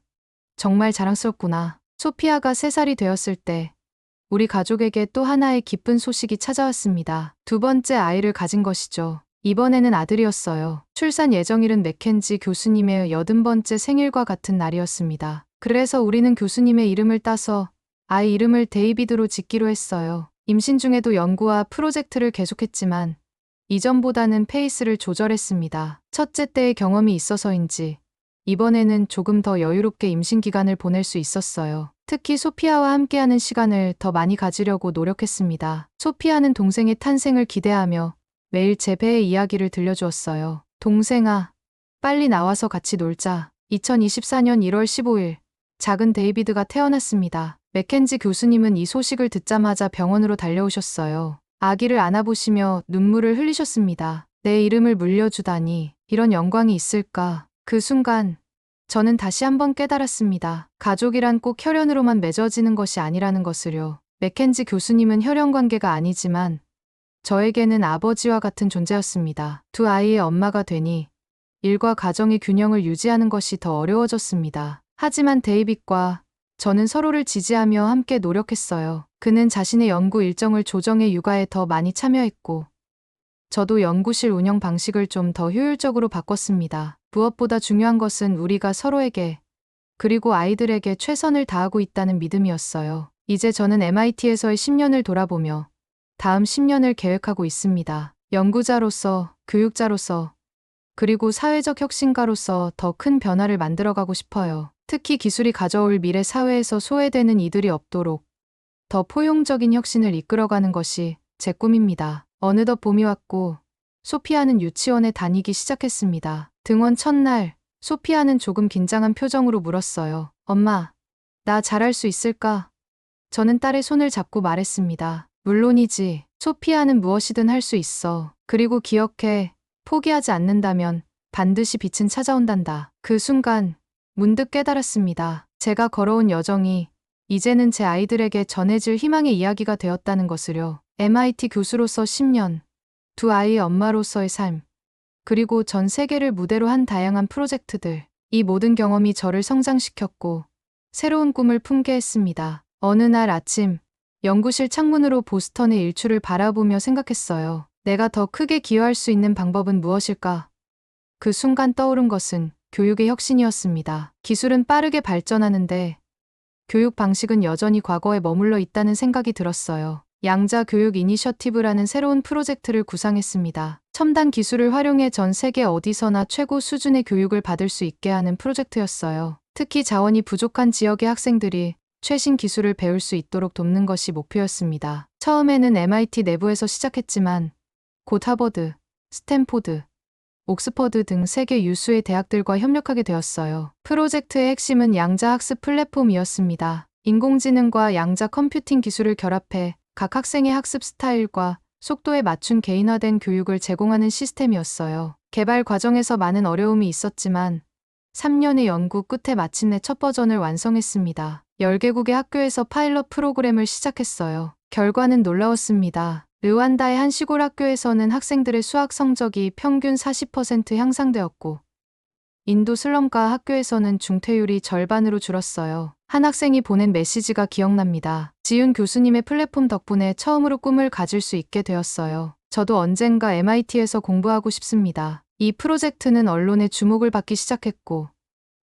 정말 자랑스럽구나. 소피아가 3살이 되었을 때 우리 가족에게 또 하나의 기쁜 소식이 찾아왔습니다. 두 번째 아이를 가진 것이죠. 이번에는 아들이었어요. 출산 예정일은 맥켄지 교수님의 80번째 생일과 같은 날이었습니다. 그래서 우리는 교수님의 이름을 따서 아이 이름을 데이비드로 짓기로 했어요. 임신 중에도 연구와 프로젝트를 계속했지만 이전보다는 페이스를 조절했습니다. 첫째 때의 경험이 있어서인지 이번에는 조금 더 여유롭게 임신 기간을 보낼 수 있었어요. 특히 소피아와 함께하는 시간을 더 많이 가지려고 노력했습니다. 소피아는 동생의 탄생을 기대하며 매일 제 배의 이야기를 들려주었어요. 동생아, 빨리 나와서 같이 놀자. 2024년 1월 15일, 작은 데이비드가 태어났습니다. 맥켄지 교수님은 이 소식을 듣자마자 병원으로 달려오셨어요. 아기를 안아보시며 눈물을 흘리셨습니다. 내 이름을 물려주다니 이런 영광이 있을까. 그 순간 저는 다시 한번 깨달았습니다. 가족이란 꼭 혈연으로만 맺어지는 것이 아니라는 것을요. 맥켄지 교수님은 혈연 관계가 아니지만 저에게는 아버지와 같은 존재였습니다. 두 아이의 엄마가 되니 일과 가정의 균형을 유지하는 것이 더 어려워졌습니다. 하지만 데이빗과 저는 서로를 지지하며 함께 노력했어요. 그는 자신의 연구 일정을 조정해 육아에 더 많이 참여했고 저도 연구실 운영 방식을 좀 더 효율적으로 바꿨습니다. 무엇보다 중요한 것은 우리가 서로에게 그리고 아이들에게 최선을 다하고 있다는 믿음이었어요. 이제 저는 MIT에서의 10년을 돌아보며 다음 10년을 계획하고 있습니다. 연구자로서, 교육자로서, 그리고 사회적 혁신가로서 더 큰 변화를 만들어가고 싶어요. 특히 기술이 가져올 미래 사회에서 소외되는 이들이 없도록 더 포용적인 혁신을 이끌어가는 것이 제 꿈입니다. 어느덧 봄이 왔고 소피아는 유치원에 다니기 시작했습니다. 등원 첫날 소피아는 조금 긴장한 표정으로 물었어요. 엄마, 나 잘할 수 있을까? 저는 딸의 손을 잡고 말했습니다. 물론이지. 소피아는 무엇이든 할 수 있어. 그리고 기억해. 포기하지 않는다면 반드시 빛은 찾아온단다. 그 순간 문득 깨달았습니다. 제가 걸어온 여정이 이제는 제 아이들에게 전해질 희망의 이야기가 되었다는 것을요. MIT 교수로서 10년, 두 아이의 엄마로서의 삶, 그리고 전 세계를 무대로 한 다양한 프로젝트들. 이 모든 경험이 저를 성장시켰고 새로운 꿈을 품게 했습니다. 어느 날 아침 연구실 창문으로 보스턴의 일출을 바라보며 생각했어요. 내가 더 크게 기여할 수 있는 방법은 무엇일까? 그 순간 떠오른 것은 교육의 혁신이었습니다. 기술은 빠르게 발전하는데 교육 방식은 여전히 과거에 머물러 있다는 생각이 들었어요. 양자 교육 이니셔티브라는 새로운 프로젝트를 구상했습니다. 첨단 기술을 활용해 전 세계 어디서나 최고 수준의 교육을 받을 수 있게 하는 프로젝트였어요. 특히 자원이 부족한 지역의 학생들이 최신 기술을 배울 수 있도록 돕는 것이 목표였습니다. 처음에는 MIT 내부에서 시작했지만 곧 하버드, 스탠포드, 옥스퍼드 등 세계 유수의 대학들과 협력하게 되었어요. 프로젝트의 핵심은 양자 학습 플랫폼이었습니다. 인공지능과 양자 컴퓨팅 기술을 결합해 각 학생의 학습 스타일과 속도에 맞춘 개인화된 교육을 제공하는 시스템이었어요. 개발 과정에서 많은 어려움이 있었지만 3년의 연구 끝에 마침내 첫 버전을 완성했습니다. 10개국의 학교에서 파일럿 프로그램을 시작했어요. 결과는 놀라웠습니다. 르완다의 한 시골 학교에서는 학생들의 수학 성적이 평균 40% 향상되었고 인도 슬럼가 학교에서는 중퇴율이 절반으로 줄었어요. 한 학생이 보낸 메시지가 기억납니다. 지윤 교수님의 플랫폼 덕분에 처음으로 꿈을 가질 수 있게 되었어요. 저도 언젠가 MIT에서 공부하고 싶습니다. 이 프로젝트는 언론의 주목을 받기 시작했고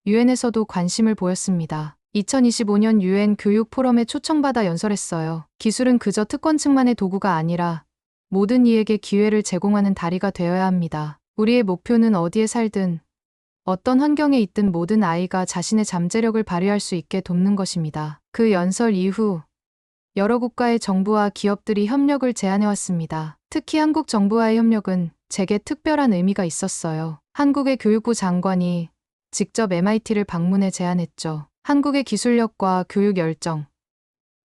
유엔에서도 관심을 보였습니다. 2025년 유엔 교육 포럼에 초청받아 연설했어요. 기술은 그저 특권층만의 도구가 아니라 모든 이에게 기회를 제공하는 다리가 되어야 합니다. 우리의 목표는 어디에 살든 어떤 환경에 있든 모든 아이가 자신의 잠재력을 발휘할 수 있게 돕는 것입니다. 그 연설 이후 여러 국가의 정부와 기업들이 협력을 제안해왔습니다. 특히 한국 정부와의 협력은 제게 특별한 의미가 있었어요. 한국의 교육부 장관이 직접 MIT를 방문해 제안했죠. 한국의 기술력과 교육 열정,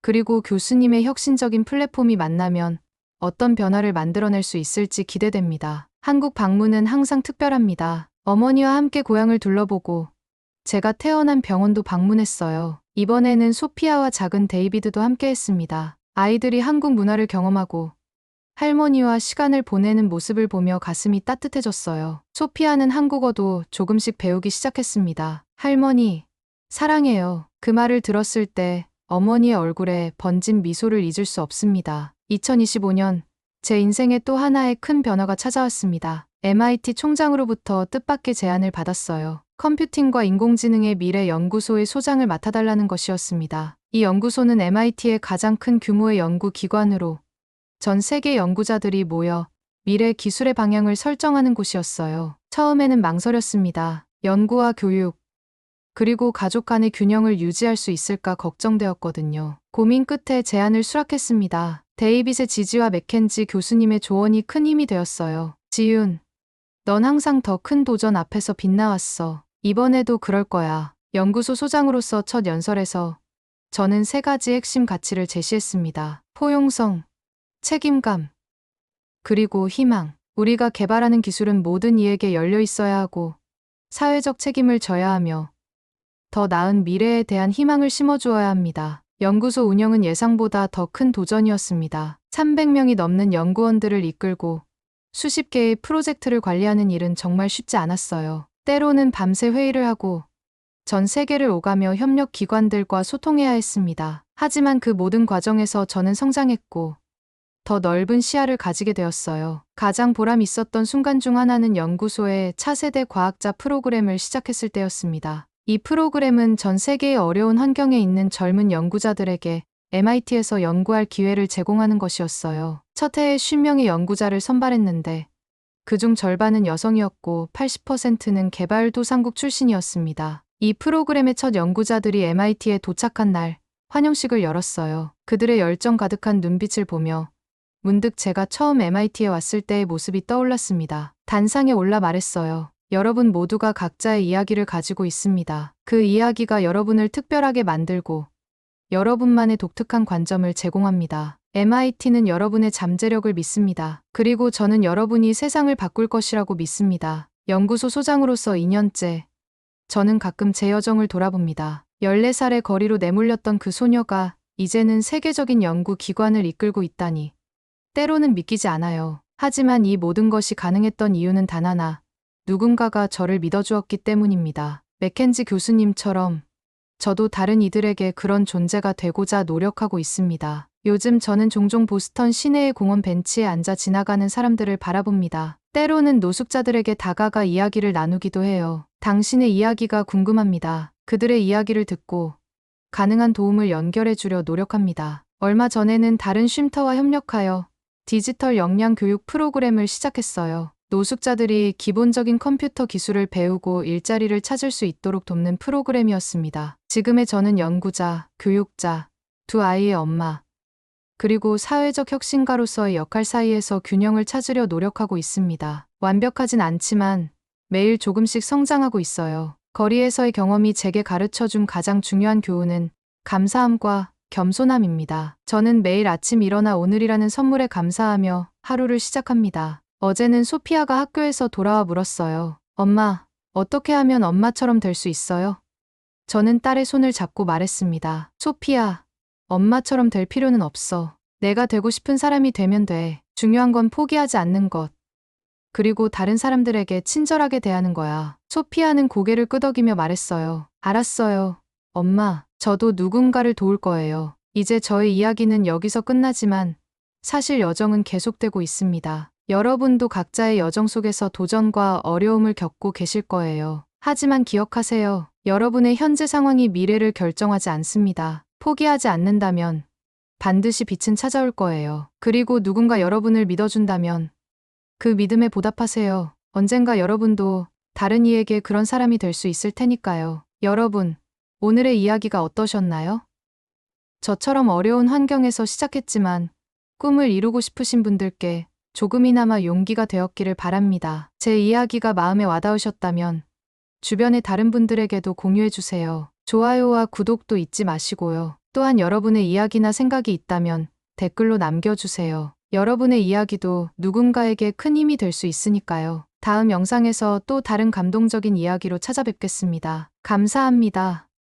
그리고 교수님의 혁신적인 플랫폼이 만나면 어떤 변화를 만들어낼 수 있을지 기대됩니다. 한국 방문은 항상 특별합니다. 어머니와 함께 고향을 둘러보고 제가 태어난 병원도 방문했어요. 이번에는 소피아와 작은 데이비드도 함께 했습니다. 아이들이 한국 문화를 경험하고 할머니와 시간을 보내는 모습을 보며 가슴이 따뜻해졌어요. 소피아는 한국어도 조금씩 배우기 시작했습니다. 할머니, 사랑해요. 그 말을 들었을 때 어머니의 얼굴에 번진 미소를 잊을 수 없습니다. 2025년 제 인생에 또 하나의 큰 변화가 찾아왔습니다. MIT 총장으로부터 뜻밖의 제안을 받았어요. 컴퓨팅과 인공지능의 미래 연구소의 소장을 맡아달라는 것이었습니다. 이 연구소는 MIT의 가장 큰 규모의 연구기관으로 전 세계 연구자들이 모여 미래 기술의 방향을 설정하는 곳이었어요. 처음에는 망설였습니다. 연구와 교육, 그리고 가족 간의 균형을 유지할 수 있을까 걱정되었거든요. 고민 끝에 제안을 수락했습니다. 데이빗의 지지와 맥켄지 교수님의 조언이 큰 힘이 되었어요. 지윤, 넌 항상 더 큰 도전 앞에서 빛나왔어. 이번에도 그럴 거야. 연구소 소장으로서 첫 연설에서 저는 3가지 핵심 가치를 제시했습니다. 포용성, 책임감, 그리고 희망. 우리가 개발하는 기술은 모든 이에게 열려 있어야 하고 사회적 책임을 져야 하며 더 나은 미래에 대한 희망을 심어주어야 합니다. 연구소 운영은 예상보다 더 큰 도전이었습니다. 300명이 넘는 연구원들을 이끌고 수십 개의 프로젝트를 관리하는 일은 정말 쉽지 않았어요. 때로는 밤새 회의를 하고 전 세계를 오가며 협력 기관들과 소통해야 했습니다. 하지만 그 모든 과정에서 저는 성장했고 더 넓은 시야를 가지게 되었어요. 가장 보람 있었던 순간 중 하나는 연구소의 차세대 과학자 프로그램을 시작했을 때였습니다. 이 프로그램은 전 세계의 어려운 환경에 있는 젊은 연구자들에게 MIT에서 연구할 기회를 제공하는 것이었어요. 첫 해에 50명의 연구자를 선발했는데 그중 절반은 여성이었고 80%는 개발도상국 출신이었습니다. 이 프로그램의 첫 연구자들이 MIT에 도착한 날 환영식을 열었어요. 그들의 열정 가득한 눈빛을 보며 문득 제가 처음 MIT에 왔을 때의 모습이 떠올랐습니다. 단상에 올라 말했어요. 여러분 모두가 각자의 이야기를 가지고 있습니다. 그 이야기가 여러분을 특별하게 만들고 여러분만의 독특한 관점을 제공합니다. MIT는 여러분의 잠재력을 믿습니다. 그리고 저는 여러분이 세상을 바꿀 것이라고 믿습니다. 연구소 소장으로서 2년째 저는 가끔 제 여정을 돌아봅니다. 14살의 거리로 내몰렸던 그 소녀가 이제는 세계적인 연구 기관을 이끌고 있다니. 때로는 믿기지 않아요. 하지만 이 모든 것이 가능했던 이유는 단 하나. 누군가가 저를 믿어주었기 때문입니다. 맥켄지 교수님처럼 저도 다른 이들에게 그런 존재가 되고자 노력하고 있습니다. 요즘 저는 종종 보스턴 시내의 공원 벤치에 앉아 지나가는 사람들을 바라봅니다. 때로는 노숙자들에게 다가가 이야기를 나누기도 해요. 당신의 이야기가 궁금합니다. 그들의 이야기를 듣고 가능한 도움을 연결해 주려 노력합니다. 얼마 전에는 다른 쉼터와 협력하여 디지털 역량 교육 프로그램을 시작했어요. 노숙자들이 기본적인 컴퓨터 기술을 배우고 일자리를 찾을 수 있도록 돕는 프로그램이었습니다. 지금의 저는 연구자, 교육자, 두 아이의 엄마, 그리고 사회적 혁신가로서의 역할 사이에서 균형을 찾으려 노력하고 있습니다. 완벽하진 않지만 매일 조금씩 성장하고 있어요. 거리에서의 경험이 제게 가르쳐준 가장 중요한 교훈은 감사함과 겸손함입니다. 저는 매일 아침 일어나 오늘이라는 선물에 감사하며 하루를 시작합니다. 어제는 소피아가 학교에서 돌아와 물었어요. 엄마, 어떻게 하면 엄마처럼 될 수 있어요? 저는 딸의 손을 잡고 말했습니다. 소피아, 엄마처럼 될 필요는 없어. 내가 되고 싶은 사람이 되면 돼. 중요한 건 포기하지 않는 것. 그리고 다른 사람들에게 친절하게 대하는 거야. 소피아는 고개를 끄덕이며 말했어요. 알았어요. 엄마, 저도 누군가를 도울 거예요. 이제 저의 이야기는 여기서 끝나지만 사실 여정은 계속되고 있습니다. 여러분도 각자의 여정 속에서 도전과 어려움을 겪고 계실 거예요. 하지만 기억하세요. 여러분의 현재 상황이 미래를 결정하지 않습니다. 포기하지 않는다면 반드시 빛은 찾아올 거예요. 그리고 누군가 여러분을 믿어준다면 그 믿음에 보답하세요. 언젠가 여러분도 다른 이에게 그런 사람이 될 수 있을 테니까요. 여러분, 오늘의 이야기가 어떠셨나요? 저처럼 어려운 환경에서 시작했지만 꿈을 이루고 싶으신 분들께 조금이나마 용기가 되었기를 바랍니다. 제 이야기가 마음에 와닿으셨다면 주변의 다른 분들에게도 공유해주세요. 좋아요와 구독도 잊지 마시고요. 또한 여러분의 이야기나 생각이 있다면 댓글로 남겨주세요. 여러분의 이야기도 누군가에게 큰 힘이 될 수 있으니까요. 다음 영상에서 또 다른 감동적인 이야기로 찾아뵙겠습니다. 감사합니다.